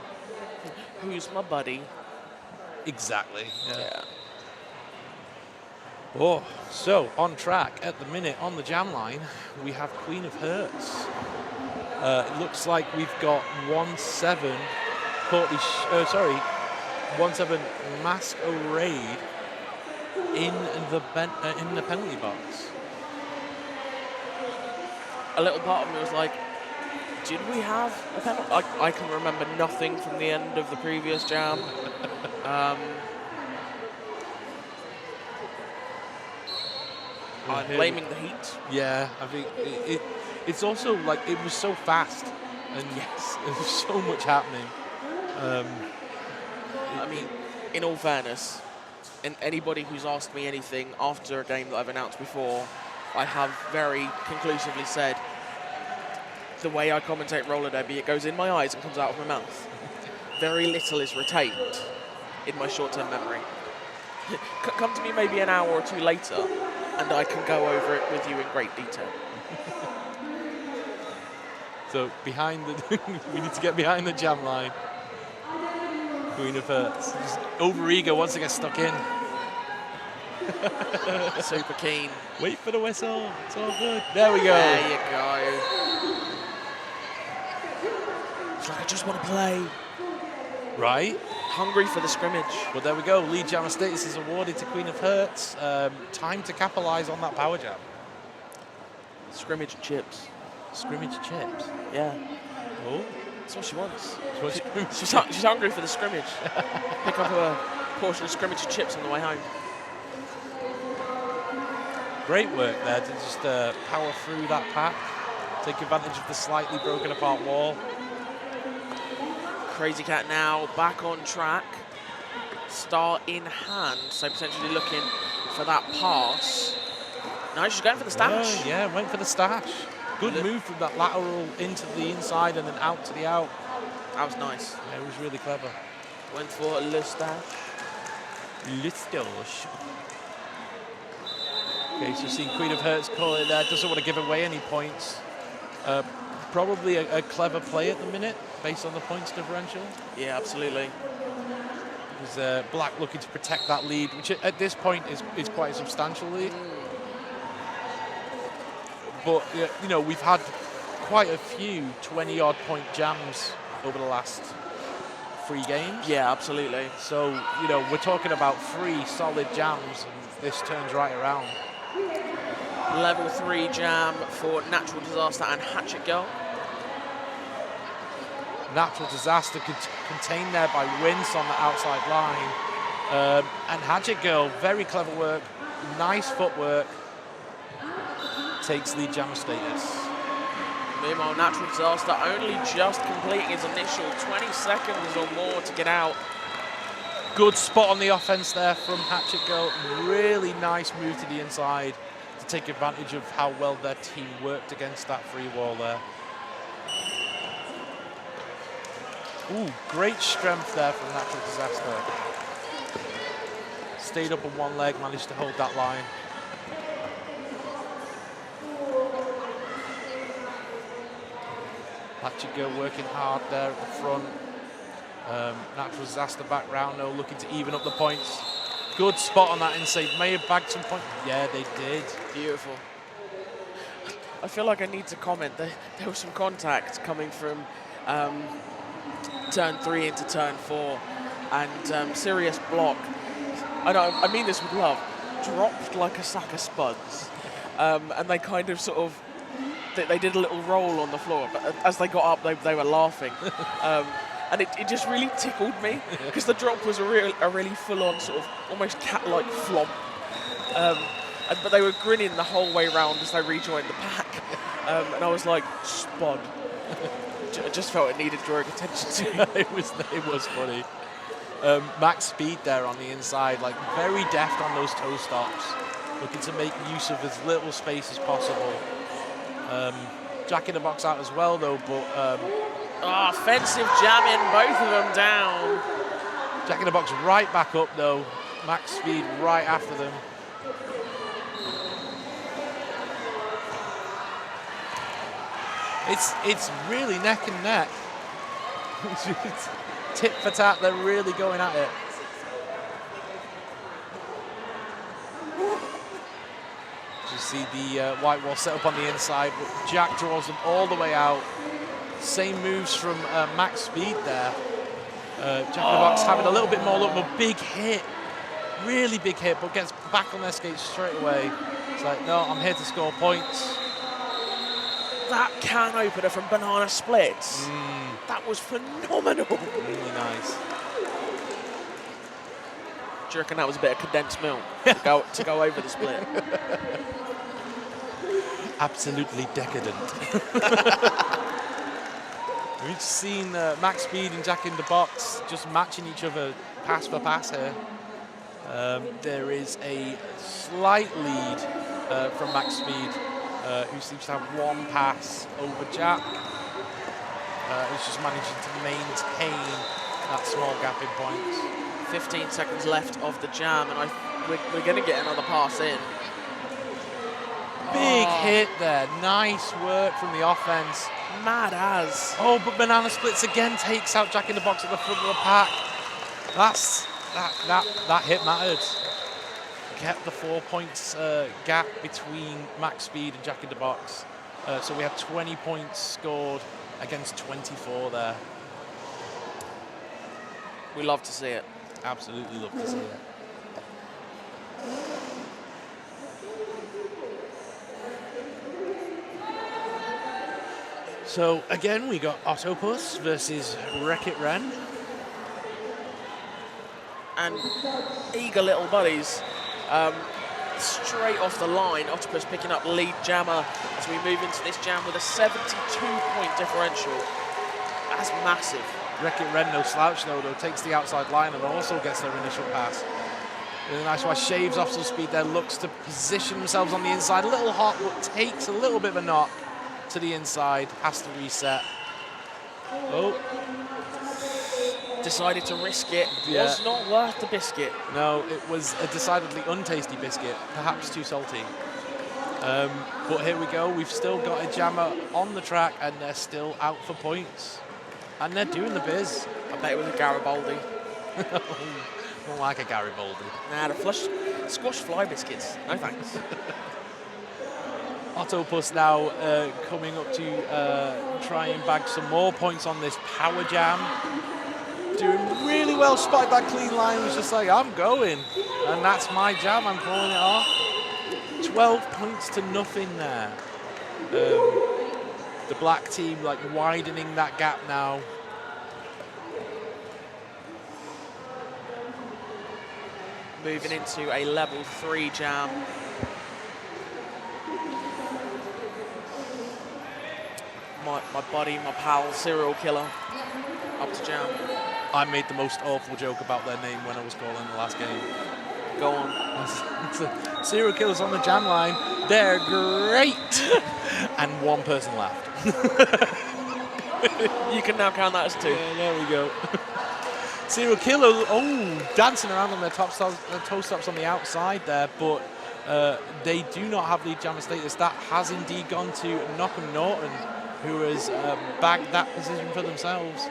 Who's my buddy? Exactly. Yeah. Oh, so on track at the minute on the jam line, we have Queen of Hearts. It looks like we've got 1-7 1-7 Masquerade in the penalty box. A little part of me was like, did we have a penalty? I can remember nothing from the end of the previous jam. I'm blaming the heat. Yeah, I think it's also like it was so fast, and yes, there was so much happening. I mean, in all fairness, and anybody who's asked me anything after a game that I've announced before, I have very conclusively said, the way I commentate roller derby, it goes in my eyes and comes out of my mouth. Very little is retained in my short-term memory. Come to me maybe an hour or two later, and I can go over it with you in great detail. So we need to get behind the jam line. Queen of Hearts, just over-eager, wants to get stuck in. Super keen. Wait for the whistle, it's all good. There we go. There you go. It's like I just want to play. Right. Hungry for the scrimmage. Well, there we go. Lead jammer status is awarded to Queen of Hearts. Time to capitalise on that power jam. Scrimmage and chips. Scrimmage chips. Yeah. Oh. That's what she wants. She's She's hungry for the scrimmage. Pick up a portion of scrimmage and chips on the way home. Great work there to just power through that pack. Take advantage of the slightly broken apart wall. Crazy Cat now back on track. Star in hand, so potentially looking for that pass. No, she's going for the stash. Oh, yeah, went for the stash. Good move from that lateral into the inside and then out to the out. That was nice. Yeah, it was really clever. Went for Le Stash. Le stash. Okay, so seeing Queen of Hearts call it there. Doesn't want to give away any points. probably a clever play at the minute, based on the points differential. Yeah, absolutely. Because Black looking to protect that lead, which at this point is quite a substantial lead. But, you know, we've had quite a few 20-odd point jams over the last 3 games. Yeah, absolutely. So, you know, we're talking about 3 solid jams, and this turns right around. Level 3 jam for Natural Disaster and Hatchet Girl. Natural Disaster contained there by Wince on the outside line. And Hatchet Girl, very clever work, nice footwork, takes lead jammer status. Meanwhile, Natural Disaster only just completing his initial 20 seconds or more to get out. Good spot on the offense there from Hatchet Girl. Really nice move to the inside to take advantage of how well their team worked against that free wall there. Ooh, great strength there from Natural Disaster. Stayed up on one leg, managed to hold that line. Hatchet Girl working hard there at the front. Natural Disaster back round though, looking to even up the points. Good spot on that inside. May have bagged some points. Yeah, they did. Beautiful. I feel like I need to comment. There was some contact coming from turn 3 into turn 4, and Sirius Block, I mean this with love, dropped like a sack of spuds, and they kind of sort of, they did a little roll on the floor, but as they got up, they were laughing. And it just really tickled me, because the drop was a really full-on sort of almost cat-like flop. But they were grinning the whole way round as they rejoined the pack. And I was like, spud. I just felt it needed drawing attention to. it was funny. Max Speed there on the inside, like very deft on those toe stops, looking to make use of as little space as possible. Jack in the box out as well though, but offensive jamming, both of them down. Jack in the box right back up though. Max Speed right after them. It's really neck and neck. Tit for tat, they're really going at it. You see the white wall set up on the inside. Jack draws them all the way out. Same moves from Max Speed there. Jack in the box having a little bit more luck, but big hit. Really big hit, but gets back on their skates straight away. It's like, no, I'm here to score points. That can opener from Banana Splits. That was phenomenal. Really nice. Do you reckon that was a bit of condensed milk to go over the split? Absolutely decadent. We've seen Max Speed and Jack in the box just matching each other pass for pass here. There is a slight lead from Max Speed, who seems to have one pass over Jack. He's just managing to maintain that small gap in points. 15 seconds left of the jam, and we're going to get another pass in. Big hit there. Nice work from the offense. Mad as. Oh, but Banana Splits again takes out Jack in the box at the front of the pack. That hit mattered. Kept the 4 points gap between Max Speed and Jack in the box. So we have 20 points scored against 24 there. We love to see it. Absolutely love to see it. So again, we got Octopus versus Wreck-It Ren. And eager little buddies. Straight off the line, Octopus picking up lead jammer as we move into this jam with a 72-point differential. That's massive. Wreck-It Ren, no slouch though, takes the outside line and also gets their initial pass. Really nice why shaves off some speed there, looks to position themselves on the inside. A little hot, but takes a little bit of a knock to the inside, has to reset. Oh. Decided to risk it. Yeah. Was not worth the biscuit. No, it was a decidedly untasty biscuit, perhaps too salty. But here we go. We've still got a jammer on the track, and they're still out for points. And they're doing the biz. I bet it was a Garibaldi. Don't like a Garibaldi. Nah, the squash fly biscuits. No thanks. Octopus now coming up to try and bag some more points on this power jam. Doing really well, spotted that clean line, was just like, I'm going. And that's my jam, I'm calling it off. 12 points to nothing there. The black team like widening that gap now. Moving into a level 3 jam. My buddy, my pal, Serial Killer, up to jam. I made the most awful joke about their name when I was calling the last game. Go on. Serial Killers on the jam line. They're great. And one person laughed. You can now count that as 2. Yeah, there we go. Serial Killer, dancing around on their toe stops on the outside there, but they do not have lead jammer status. That has indeed gone to Knockham Norton, who has bagged that position for themselves.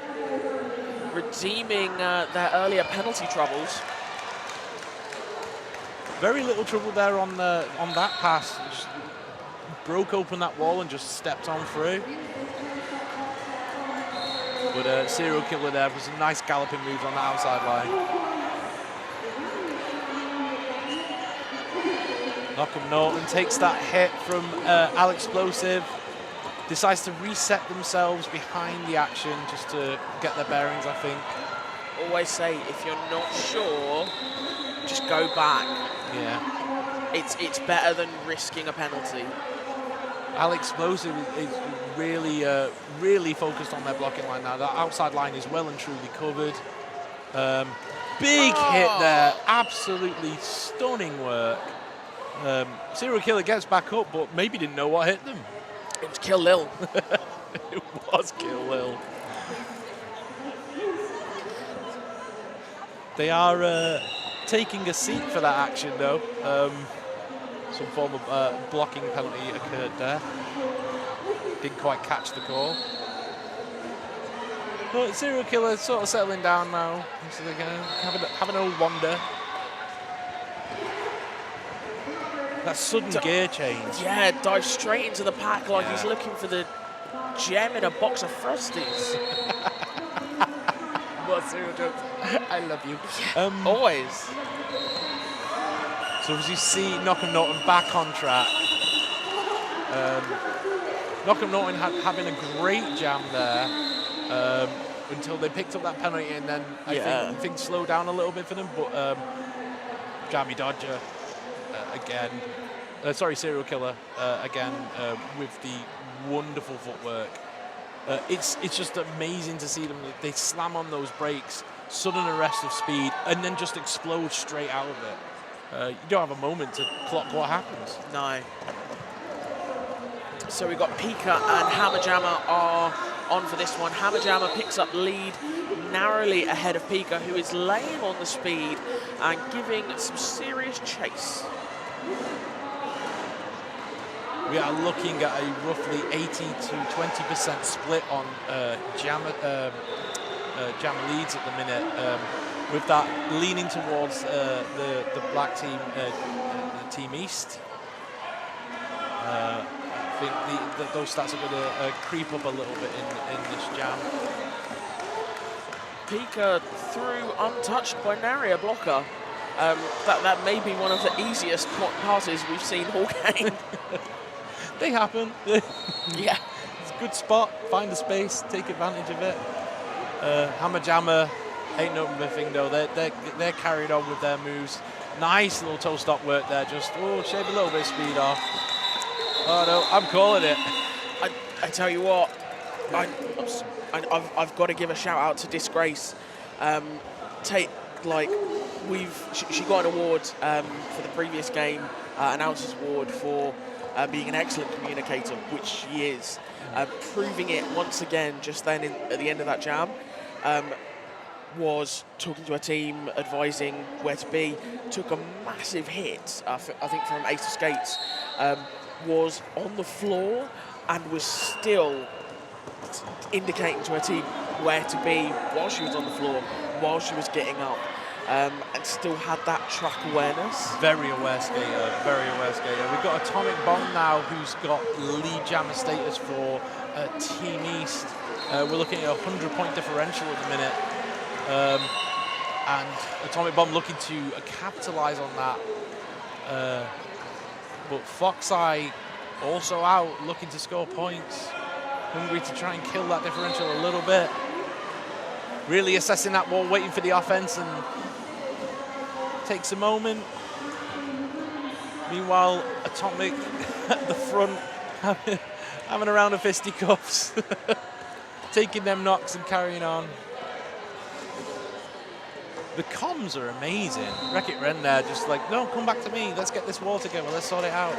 Redeeming their earlier penalty troubles. Very little trouble there on that pass. Just broke open that wall and just stepped on through. But Serial Killer there with some nice galloping moves on the outside line. Knockham Norton takes that hit from Alexplosive. Decides to reset themselves behind the action just to get their bearings, I think. Always say, if you're not sure, just go back. Yeah. It's better than risking a penalty. Alexplosive is really focused on their blocking line now. That outside line is well and truly covered. Big hit there. Absolutely stunning work. Serial Killer gets back up, but maybe didn't know what hit them. It was Kill Lil. It was Kill Lil. They are taking a seat for that action, though. Some form of blocking penalty occurred there. Didn't quite catch the call. But Serial Killer sort of settling down now. So they're going to have an old wander. That sudden gear change. Yeah, dive straight into the pack like he's looking for the gem in a box of Frosties. What Serial jokes? I love you. Always. So as you see Knockham Norton back on track. Knockham Norton having a great jam there until they picked up that penalty, and then I think things slowed down a little bit for them. But Jammy Dodger again, Serial Killer again with the wonderful footwork. It's just amazing to see them. They slam on those brakes, sudden arrest of speed, and then just explode straight out of it. You don't have a moment to clock what happens. No. So we've got Pika and Hammer Jammer are on for this one. Hammer Jammer picks up lead narrowly ahead of Pika, who is laying on the speed and giving some serious chase. We are looking at a roughly 80 to 20% split on Jammer leads at the minute, with that leaning towards the black team, Team East. I think those stats are going to creep up a little bit in this jam. Pika through untouched by Naria blocker. That may be one of the easiest passes we've seen all game. They happen. Yeah. It's a good spot. Find the space. Take advantage of it. Hammer Jammer ain't no thing though. They're carried on with their moves. Nice little toe stop work there. Just shave a little bit of speed off. Oh no, I'm calling it. I tell you what, I've got to give a shout out to Disgrace. She got an award for the previous game, announcer's award for being an excellent communicator, which she is. Proving it once again just then at the end of that jam. Was talking to her team, advising where to be, took a massive hit, I think from Ace of Skates, was on the floor and was still indicating to her team where to be while she was on the floor, while she was getting up, and still had that track awareness. Very aware skater, very aware skater. We've got Atomic Bomb now, who's got lead jammer status for Team East. We're looking at a 100-point differential at the minute. And Atomic Bomb looking to capitalize on that. But Foxeye also out, looking to score points. Hungry to try and kill that differential a little bit. Really assessing that wall, waiting for the offense, and takes a moment. Meanwhile, Atomic at the front, having a round of fisticuffs. Taking them knocks and carrying on. The comms are amazing. Wreck-It Ren there, just like, no, come back to me. Let's get this wall together. Let's sort it out.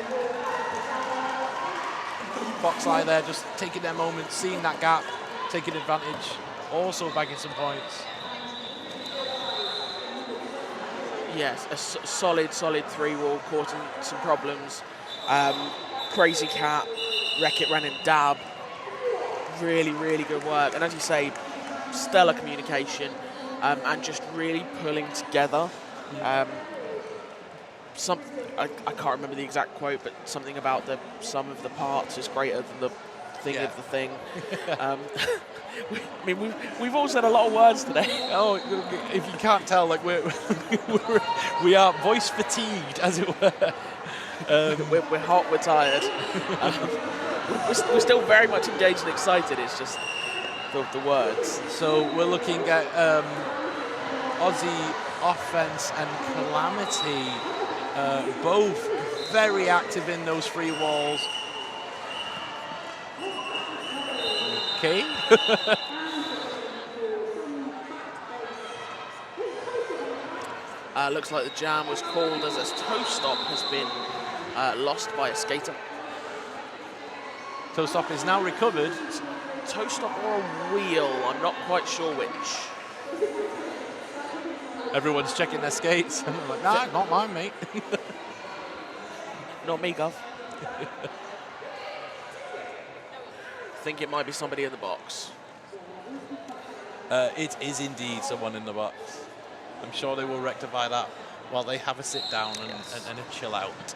Foxeye there, just taking their moment, seeing that gap, taking advantage, also bagging some points. Yes, a solid 3-wall, causing some problems. Crazy Cat, Wreck-It Ren and Dab. Really, really good work. And as you say, stellar communication. And just really pulling together. I can't remember the exact quote, but something about the sum of the parts is greater than the thing of the thing. I mean, we've all said a lot of words today. Oh, if you can't tell, like we are voice fatigued, as it were. We're hot, we're tired. We're still very much engaged and excited. It's just the words. So we're looking at Aussie Offense and Calamity, both very active in those free walls. Okay. Looks like the jam was called as a toe stop has been lost by a skater. Toe stop is now recovered. Toe stop or a wheel, I'm not quite sure which. Everyone's checking their skates. And they're like, nah, not mine, mate. Not me, Gov. Think it might be somebody in the box. It is indeed someone in the box. I'm sure they will rectify that while they have a sit down and a chill out.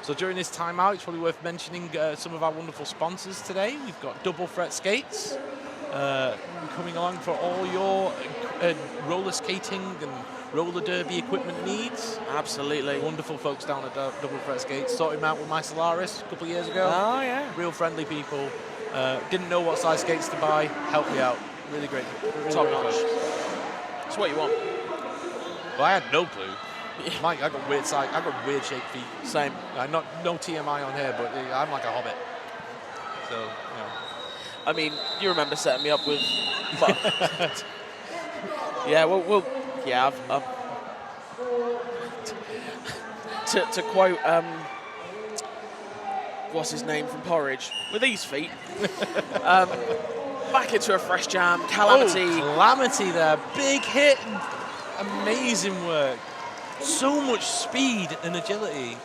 So during this timeout, it's probably worth mentioning some of our wonderful sponsors today. We've got Double Threat Skates coming along for all your roller skating and roller derby equipment needs. Absolutely. Wonderful folks down at Double Threat Skates. Sorted them out with my Solaris a couple of years ago. Oh, yeah. Real friendly people. Didn't know what size skates to buy. Helped me out. Really great. Really Top great notch. folks. It's what you want. Well, I had no clue. Mike, I got weird size. I got weird shaped feet. Same. No TMI on here, but I'm like a hobbit. So, you know. I mean, you remember setting me up with. Yeah, we'll yeah. To quote, what's his name from Porridge? With these feet. Back into a fresh jam. Calamity. Oh, Calamity there. Big hit. Amazing work. So much speed and agility.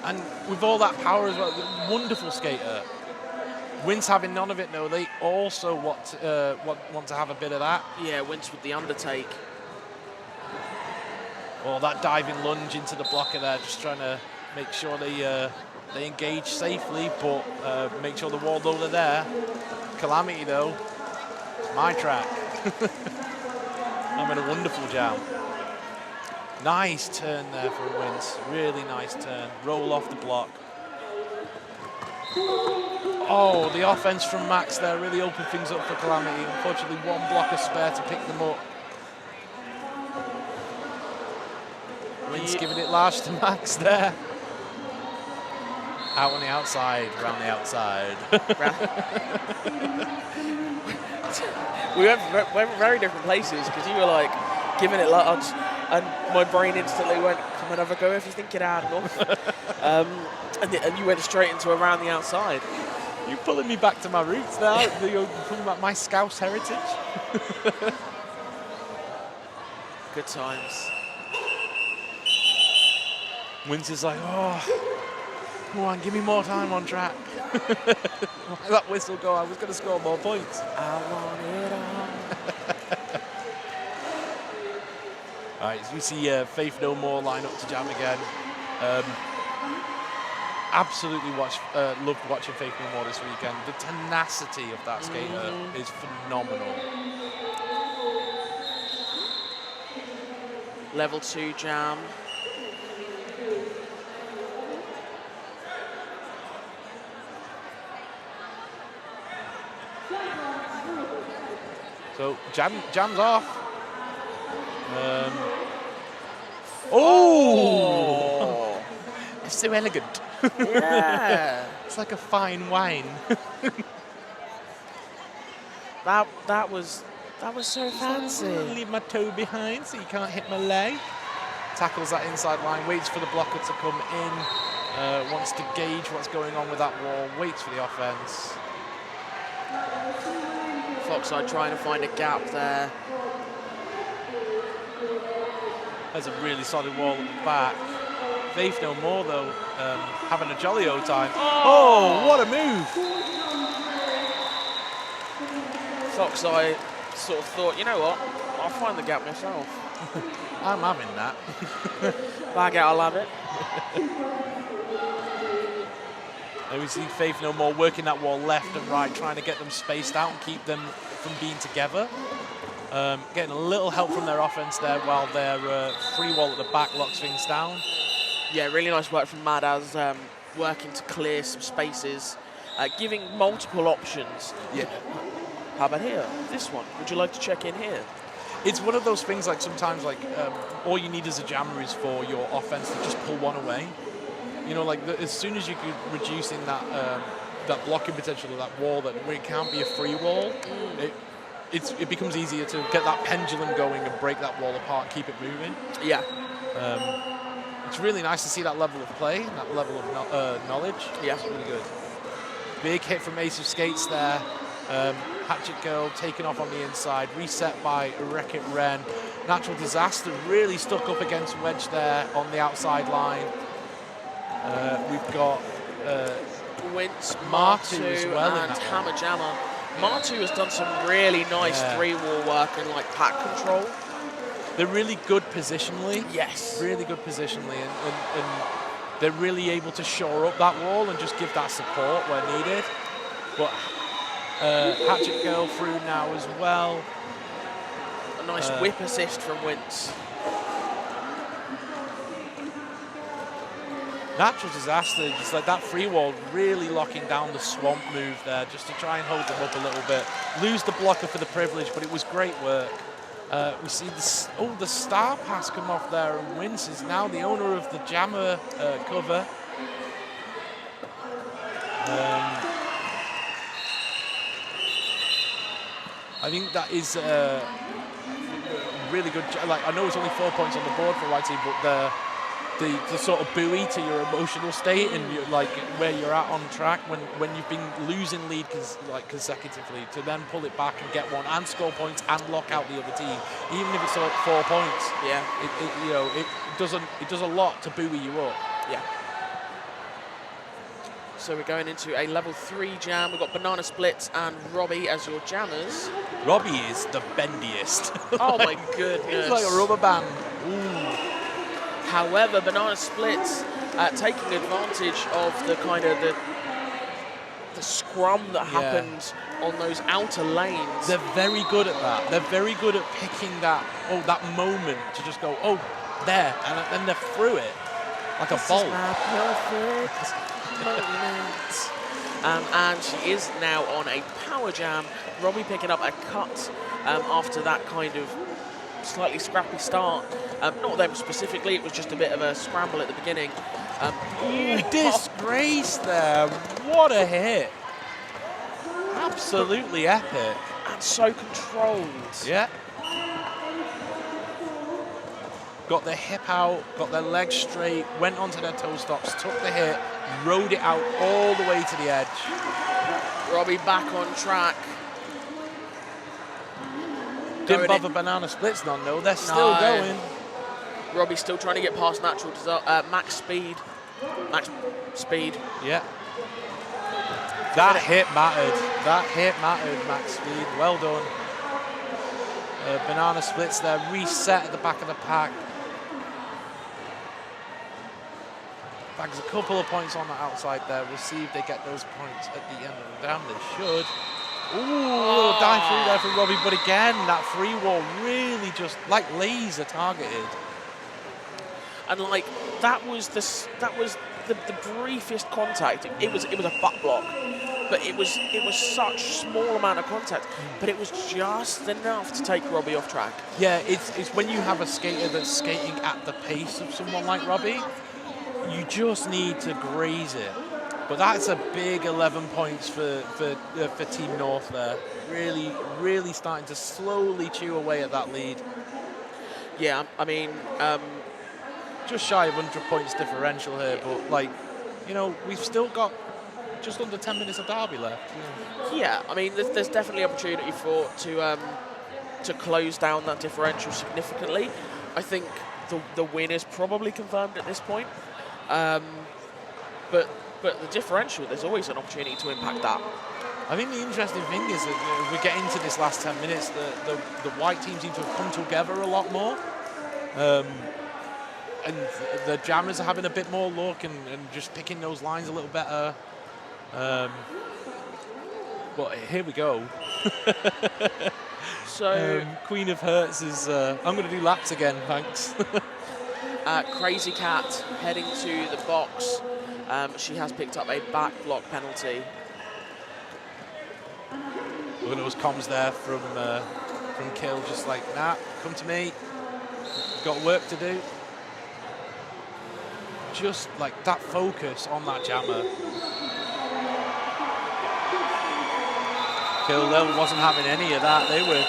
And with all that power as well. Wonderful skater. Wince having none of it, though. They also want to have a bit of that. Yeah, Wince with the undertake. Oh, that diving lunge into the blocker there, just trying to make sure they engage safely, but make sure the wall load are there. Calamity, though, my track. I'm in a wonderful jam. Nice turn there for Wince. Really nice turn. Roll off the block. Oh, the offense from Max there really opened things up for Calamity. Unfortunately, one blocker spare to pick them up. Wince giving it large to Max there. Out on the outside, round the outside. We went very different places because you were like giving it large, and my brain instantly went, "Come and have a go if you think it hard enough." And you went straight into around the outside. You're pulling me back to my roots now. You're pulling back my Scouse heritage. Good times. Wins is like, oh, come on, give me more time on track. Let that whistle go. I was going to score more points. I want it all. All right, so we see Faith No More line up to jam again. Absolutely loved watching Faith No More this weekend. The tenacity of that skater is phenomenal. Level 2 jam. So jam's off. Oh! It's so elegant. Yeah. It's like a fine wine. that was so fancy. Leave my toe behind so you can't hit my leg. Tackles that inside line, waits for the blocker to come in, wants to gauge what's going on with that wall, waits for the offense. Foxside trying to find a gap there. There's a really solid wall at the back. Faith No More, though, having a jolly old time. Oh, what a move! Foxside sort of thought, you know what, I'll find the gap myself. I'm having that. Bag it, I'll have it. And we see Faith No More working that wall left and right, trying to get them spaced out and keep them from being together. Getting a little help from their offense there while their free wall at the back locks things down. Yeah, really nice work from Madaz, working to clear some spaces, giving multiple options. Yeah. How about here? This one. Would you like to check in here? It's one of those things like sometimes like all you need as a jammer is for your offense to just pull one away. You know, like as soon as you could reducing that that blocking potential of that wall, that where it can't be a free wall, it becomes easier to get that pendulum going and break that wall apart and keep it moving. Yeah. It's really nice to see that level of play, that level of knowledge. Yeah. It's really good. Big hit from Ace of Skates there. Hatchet Girl taken off on the inside, reset by Wreck-It Ren. Natural Disaster really stuck up against Wedge there on the outside line. We've got Wince, Martu as well in and that Hammer Jammer. Martu has done some really nice three-wall work and like pack control. They're really good positionally. Yes. Really good positionally, and they're really able to shore up that wall and just give that support where needed. But Hatchet Girl through now as well. A nice whip assist from Wince. Natural Disaster, just like that free wall, really locking down the swamp move there, just to try and hold them up a little bit. Lose the blocker for the privilege, but it was great work. We see the star pass come off there, and Wince is now the owner of the jammer cover. I think that is really good. Like, I know it's only 4 points on the board for White Team, but the sort of buoy to your emotional state and like where you're at on track when you've been losing lead consecutively, to then pull it back and get one and score points and lock out the other team, even if it's 4 points. Yeah. It does a lot to buoy you up. Yeah. So we're going into a level 3 jam. We've got Banana Splits and Robbie as your jammers. Robbie is the bendiest. Oh my goodness. He's like a rubber band. Ooh. However, Banana Splits taking advantage of the kind of the scrum that happened on those outer lanes. They're very good at that. They're very good at picking that moment to just go, oh, there, and then they're through it like this a bolt. Is my perfect moment. And she is now on a power jam. Robbie picking up a cut after that kind of slightly scrappy start. Not them specifically, it was just a bit of a scramble at the beginning. Disgrace there. What a hit. Absolutely epic. And so controlled. Yeah. Got their hip out, got their legs straight, went onto their toe stops, took the hit, rode it out all the way to the edge. Robbie back on track. Didn't bother Banana Splits none though, they're still going. Robbie's still trying to get past max speed. Max speed. Yeah. That hit mattered. That hit mattered, max speed. Well done. Banana splits there, reset at the back of the pack. Bags a couple of points on the outside there. We'll see if they get those points at the end of the dam. They should. Ooh, little dive through there from Robbie, but again, that free wall really just like laser targeted. And like that was the briefest contact. It was a butt block, but it was such small amount of contact, but it was just enough to take Robbie off track. Yeah, it's when you have a skater that's skating at the pace of someone like Robbie, you just need to graze it. But that's a big 11 points for Team North there. Really, really starting to slowly chew away at that lead. Yeah, I mean, just shy of 100 points differential here, but like, you know, we've still got just under 10 minutes of derby left. Yeah, I mean, there's definitely opportunity to close down that differential significantly. I think the win is probably confirmed at this point, but the differential, there's always an opportunity to impact that. I think the interesting thing is that we get into this last 10 minutes, the white team seem to have come together a lot more. And the jammers are having a bit more luck and just picking those lines a little better. But here we go. So Queen of Hurts is, I'm going to do laps again, thanks. Crazy Cat heading to the box. She has picked up a back block penalty. Look at those comms there from Kill, just like, nah, come to me. Got work to do. Just like that focus on that jammer. Kill wasn't having any of that. They were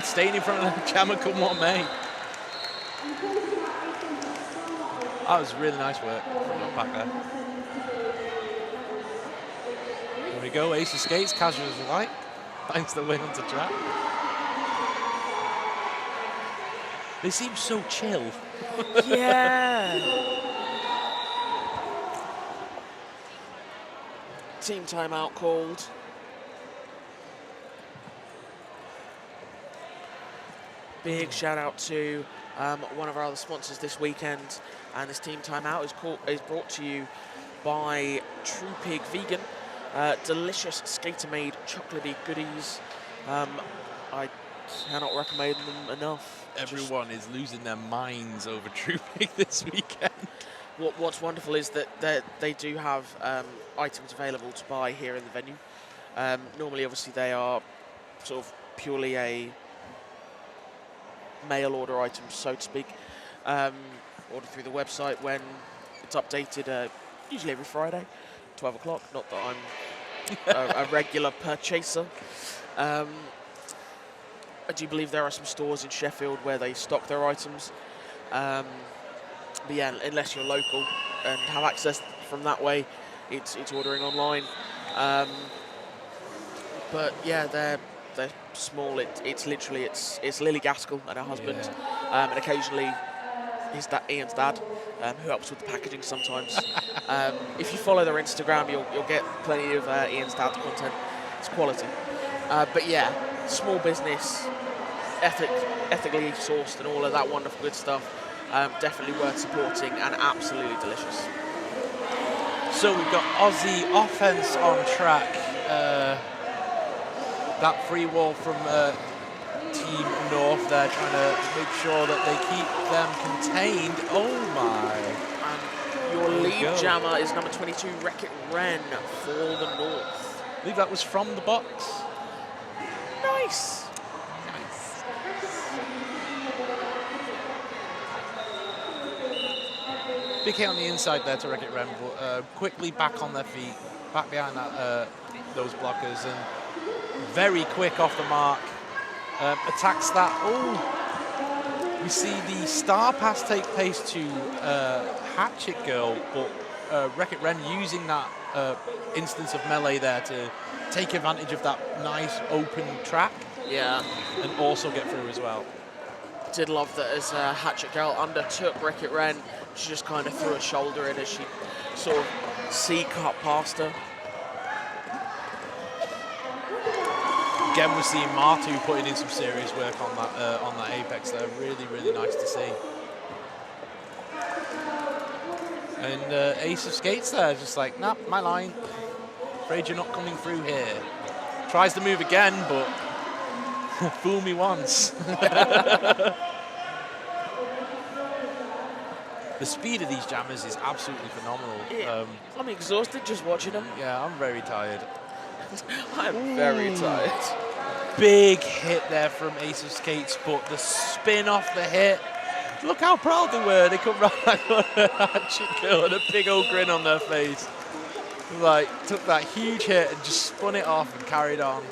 staying in front of the jammer, come what may. That was really nice work from that back there. There we go, Ace of Skates, casual as you like. Thanks to the win onto track. They seem so chill. Yeah. Team timeout called. Big shout out to one of our other sponsors this weekend, and this team timeout is brought to you by True Pig Vegan. Delicious skater-made chocolatey goodies. I cannot recommend them enough. Everyone is losing their minds over True Pig this weekend. What's wonderful is that they do have items available to buy here in the venue. Normally, obviously, they are sort of purely a mail order items, so to speak. Order through the website when it's updated, usually every Friday, 12 o'clock. Not that I'm a regular purchaser. I do believe there are some stores in Sheffield where they stock their items. But yeah, unless you're local and have access from that way, it's ordering online. But yeah, they're small. It's literally Lily Gaskell and her husband, and occasionally Ian's dad, who helps with the packaging sometimes. If you follow their Instagram, you'll get plenty of Ian's dad's content. It's quality. But yeah, small business, ethically sourced, and all of that wonderful good stuff. Definitely worth supporting and absolutely delicious. So we've got Aussie offense on track. That free wall from Team North there, trying to make sure that they keep them contained. Oh my. And your lead jammer is number 22, Wreck-It Ren for the North. I believe that was from the box. Nice. Big hit on the inside there to Wreck-It Ren, but quickly back on their feet, back behind that those blockers, and very quick off the mark. Attacks that. Oh, we see the star pass take place to Hatchet Girl, but Wreck-It Ren using that instance of melee there to take advantage of that nice open track. Yeah. And also get through as well. Did love that as Hatchet Girl undertook Wreck-It Ren, she just kind of threw a shoulder in as she sort of C-cut past her. Again, we're seeing Martu putting in some serious work on that apex there. Really, really nice to see. And Ace of Skates there, just like, nah, my line. Afraid you're not coming through here. Tries to move again, but fool me once. The speed of these jammers is absolutely phenomenal. Yeah, I'm exhausted just watching them. Yeah, I'm very tired. I'm very tired. Big hit there from Ace of Skates, but the spin off the hit. Look how proud they were. They come right back on Hatchet Girl and a big old grin on their face. Like, took that huge hit and just spun it off and carried on.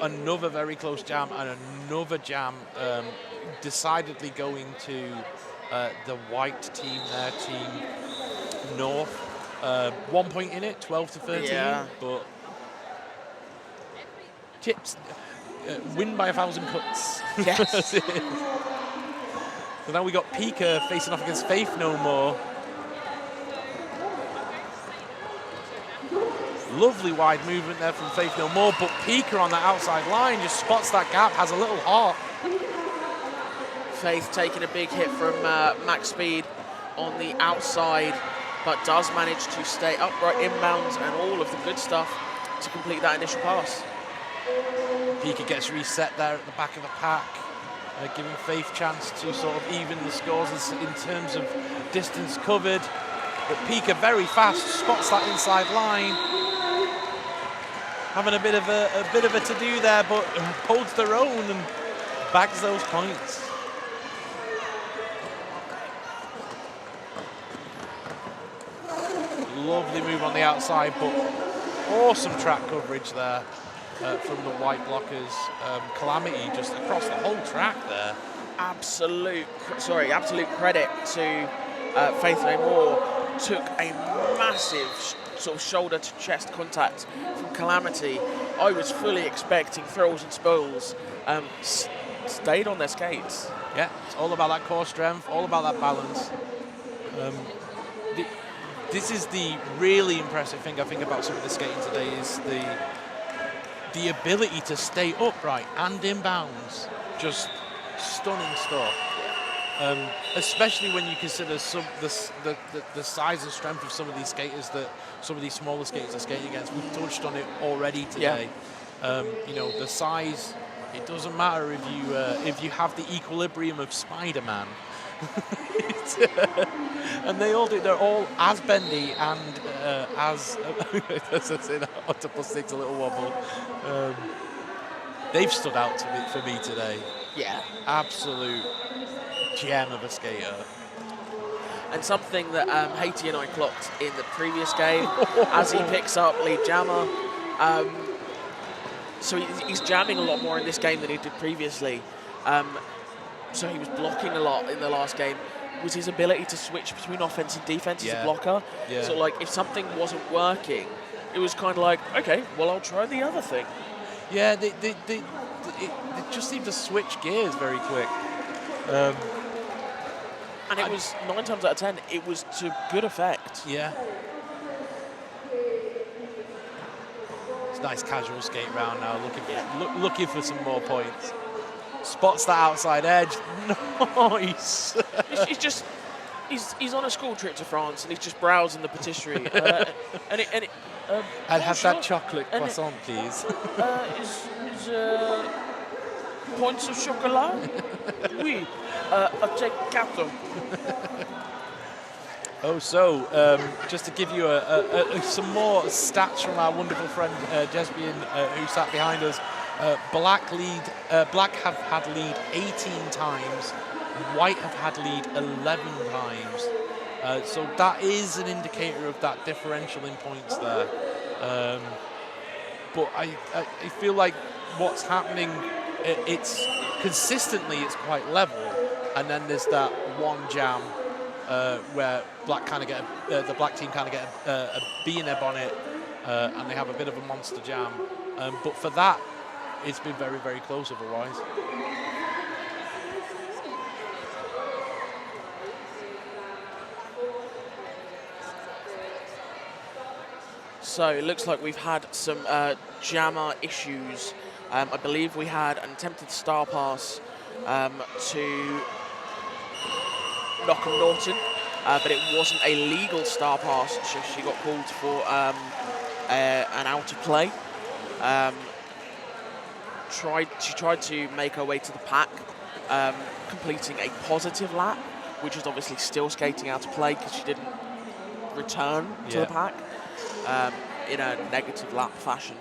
Another very close jam and another jam decidedly going to the white team there, Team North. 1 point in it, 12 to 13, yeah. but Chips win by 1,000 cuts. Yes. So now we got Pika facing off against Faith No More. Lovely wide movement there from Faith No More, but Pika on that outside line just spots that gap, has a little heart. Faith taking a big hit from Max Speed on the outside, but does manage to stay upright inbounds and all of the good stuff to complete that initial pass. Pika gets reset there at the back of the pack, giving Faith chance to sort of even the scores in terms of distance covered. But Pika very fast, spots that inside line. Having a bit of a to-do there, but holds their own and bags those points. Lovely move on the outside, but awesome track coverage there from the white blockers. Calamity just across the whole track there. Absolute credit to Faith No More. Took a massive sort of shoulder to chest contact from Calamity. I was fully expecting thrills and spills. Stayed on their skates. Yeah, it's all about that core strength, all about that balance. This is the really impressive thing I think about some of the skating today is the ability to stay upright and inbounds. Just stunning stuff. Especially when you consider the size and strength of some of these skaters that some of these smaller skaters are skating against. We've touched on it already today. Yeah. You know, the size. It doesn't matter if you have the equilibrium of Spider-Man. And they all do. They're all as bendy and as octopus takes a little wobble. They've stood out for me today. Yeah, absolute gem of a skater. And something that Haiti and I clocked in the previous game as he picks up lead jammer. So he's jamming a lot more in this game than he did previously. So he was blocking a lot in the last game. Was his ability to switch between offense and defense as a blocker. Yeah. So like if something wasn't working, it was kind of like, okay, well I'll try the other thing. Yeah, they just seem to switch gears very quick. And it was 9 times out of 10, it was to good effect. Yeah. It's a nice casual skate round now, looking for some more points. Spots that outside edge. Nice. He's on a school trip to France and he's just browsing the patisserie. I'd have that chocolate croissant, please. Points of chocolat? Oui. I'll take 4. Oh, so just to give you some more stats from our wonderful friend Jesbian, who sat behind us. Black have had lead 18 times. White have had lead 11 times. So that is an indicator of that differential in points there. But I feel like what's happening, it's consistently it's quite level, and then there's that one jam where the black team kind of get a bee in their bonnet, and they have a bit of a monster jam. But for that, it's been very, very close otherwise. So it looks like we've had some jammer issues. I believe we had an attempted star pass to Knockham Norton, but it wasn't a legal star pass, so she got called for an out of play. She tried to make her way to the pack, completing a positive lap, which is obviously still skating out of play because she didn't return to the pack in a negative lap fashion.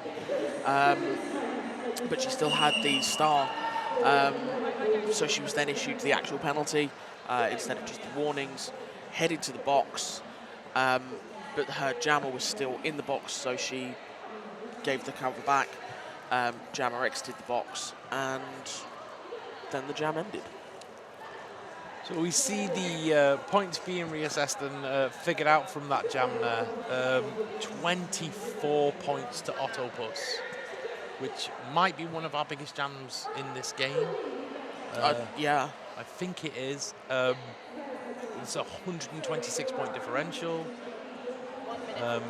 But she still had the star, so she was then issued the actual penalty instead of just the warnings, headed to the box, but her jammer was still in the box, so she gave the cover back. Jammer exited the box, and then the jam ended. So we see the points being reassessed and figured out from that jam there. 24 points to Octopus, which might be one of our biggest jams in this game. Yeah. I think it is. It's a 126 point differential. But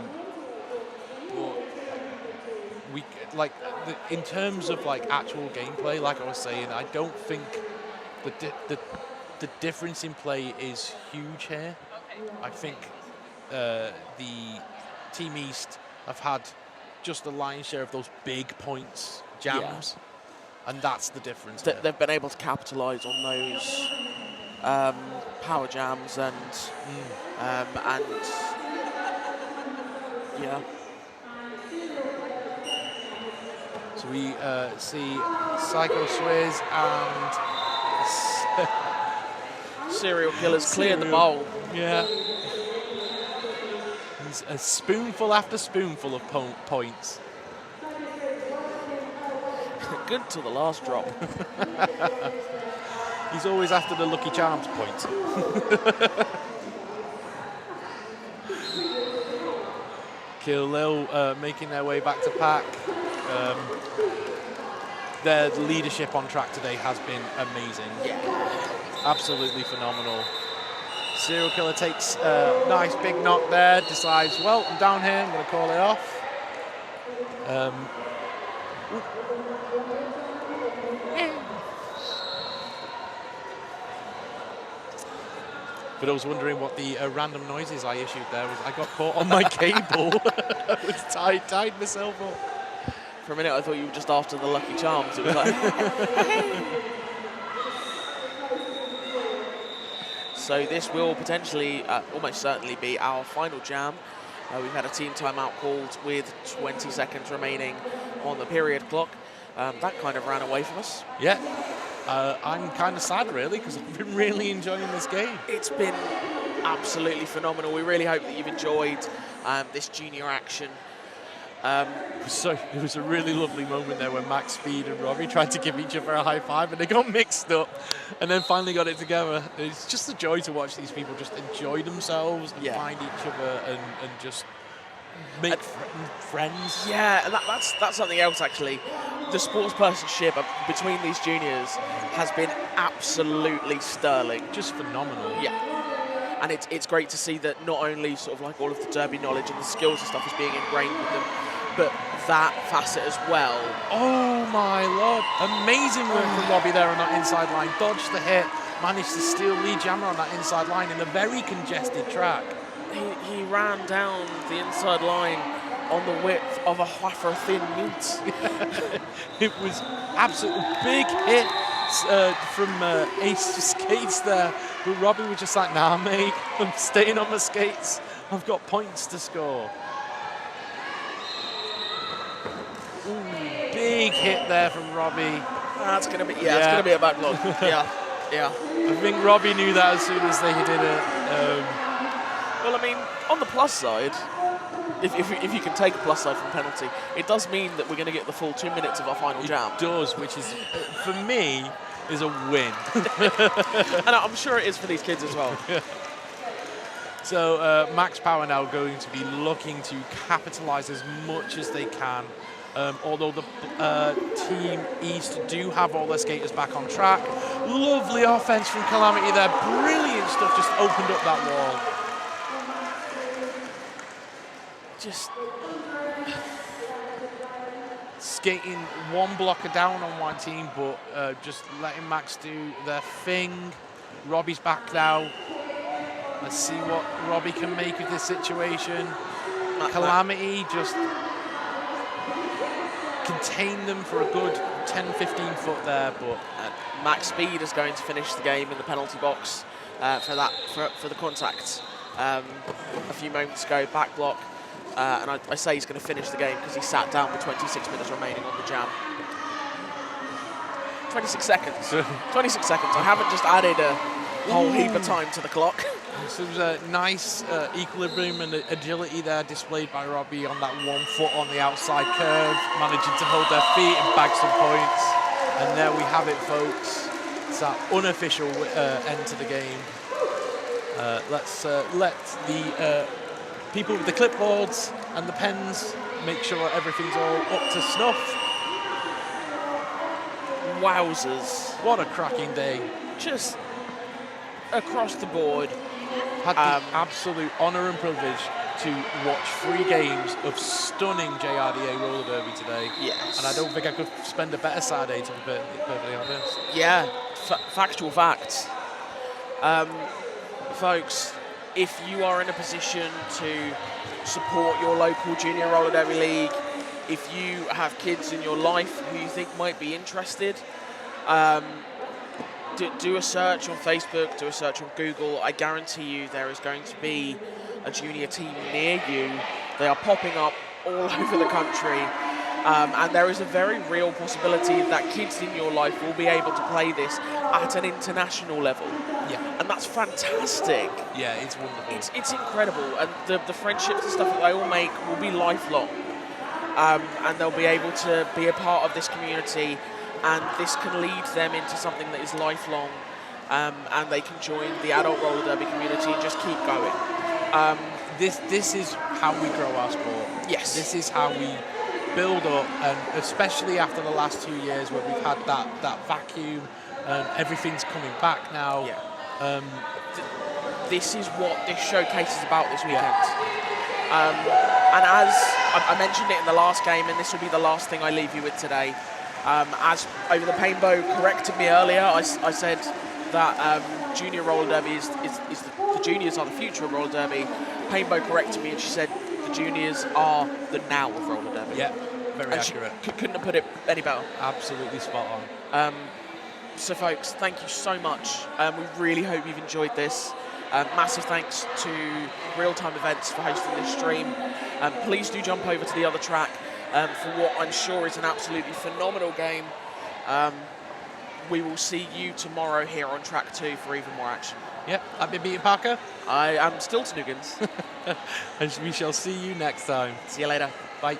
we in terms of like actual gameplay, like I was saying, I don't think the difference in play is huge here. I think the Team East have had just the lion's share of those big points jams, and that's the difference. They've been able to capitalise on those power jams and yeah. So we see Psycho Swizz and Serial Killers cleared the bowl. Yeah. It's a spoonful after spoonful of points. Good till the last drop. He's always after the Lucky Charms points. Kill Lil making their way back to pack. Their leadership on track today has been amazing. Absolutely phenomenal. Serial Killer takes a nice big knock there, decides, well, I'm down here, I'm going to call it off. But I was wondering what the random noises I issued there was. I got caught on my cable. I was tied myself up. For a minute, I thought you were just after the Lucky Charms. It was like... So this will potentially, almost certainly be our final jam. We've had a team timeout called with 20 seconds remaining on the period clock. That kind of ran away from us. Yeah. I'm kind of sad, really, because I've been really enjoying this game. It's been absolutely phenomenal. We really hope that you've enjoyed this junior action. So it was a really lovely moment there when Max Speed and Robbie tried to give each other a high five and they got mixed up and then finally got it together. It's just a joy to watch these people just enjoy themselves and find each other and just make friends. Yeah, and that's something else actually. The sportspersonship between these juniors has been absolutely sterling. Just phenomenal. Yeah. And it's great to see that not only sort of like all of the derby knowledge and the skills and stuff is being ingrained with them, but that facet as well. Oh my lord. Amazing work from Robbie there on that inside line. Dodged the hit, managed to steal lead jammer on that inside line in a very congested track. He ran down the inside line on the width of a wafer thin meat. It was absolutely big hit from Ace Skates there. But Robbie was just like, nah, mate, I'm staying on my skates. I've got points to score. Ooh, big hit there from Robbie. That's going to be, it's going to be a bad block. Yeah. I think Robbie knew that as soon as they did it. Well, I mean, on the plus side, if you can take a plus side from penalty, it does mean that we're going to get the full 2 minutes of our final jam. It does, which is, for me, is a win. And I'm sure it is for these kids as well. So Max Power now going to be looking to capitalise as much as they can. Although the Team East do have all their skaters back on track. Lovely offense from Calamity there. Brilliant stuff, just opened up that wall. Just skating one blocker down on one team, but just letting Max do their thing. Robbie's back now. Let's see what Robbie can make of this situation. Calamity just contained them for a good 10-15 foot there, but Max Speed is going to finish the game in the penalty box for the contact a few moments ago, back block. And I say he's going to finish the game because he sat down with 26 minutes remaining on the jam. 26 seconds. 26 seconds. I haven't just added a whole heap of time to the clock. So there's a nice equilibrium and agility there displayed by Robbie on that 1 foot on the outside curve, managing to hold their feet and bag some points. And there we have it, folks. It's that unofficial end to the game. Let's let the people with the clipboards and the pens make sure everything's all up to snuff. Wowzers. What a cracking day. Just across the board. Had the absolute honour and privilege to watch 3 games of stunning JRDA roller derby today. Yes. And I don't think I could spend a better Saturday, to be perfectly honest. Yeah, factual facts. Folks, if you are in a position to support your local junior roller derby league, if you have kids in your life who you think might be interested, do a search on Facebook, do a search on Google. I guarantee you there is going to be a junior team near you. They are popping up all over the country. And there is a very real possibility that kids in your life will be able to play this at an international level. Yeah. And that's fantastic. Yeah, it's wonderful. It's incredible. And the friendships and stuff that they all make will be lifelong. And they'll be able to be a part of this community. And this can lead them into something that is lifelong. And they can join the adult roller derby community and just keep going. This is how we grow our sport. Yes. This is how we build up, and especially after the last 2 years where we've had that vacuum and everything's coming back now. Yeah. This is what this showcase is about this weekend. And as I mentioned it in the last game, and this will be the last thing I leave you with today, as over the Painbow corrected me earlier, I said that junior roller derby is the juniors are the future of roller derby. Painbow corrected me and she said the juniors are the now of roller derby. Yeah, very accurate. Couldn't have put it any better. Absolutely spot on. So folks, thank you so much. We really hope you've enjoyed this. Massive thanks to Real Time Events for hosting this stream. Please do jump over to the other track for what I'm sure is an absolutely phenomenal game. We will see you tomorrow here on track 2 for even more action. Yep, I've been Peter Parker. I am still Snoogans. And we shall see you next time. See you later. Bye.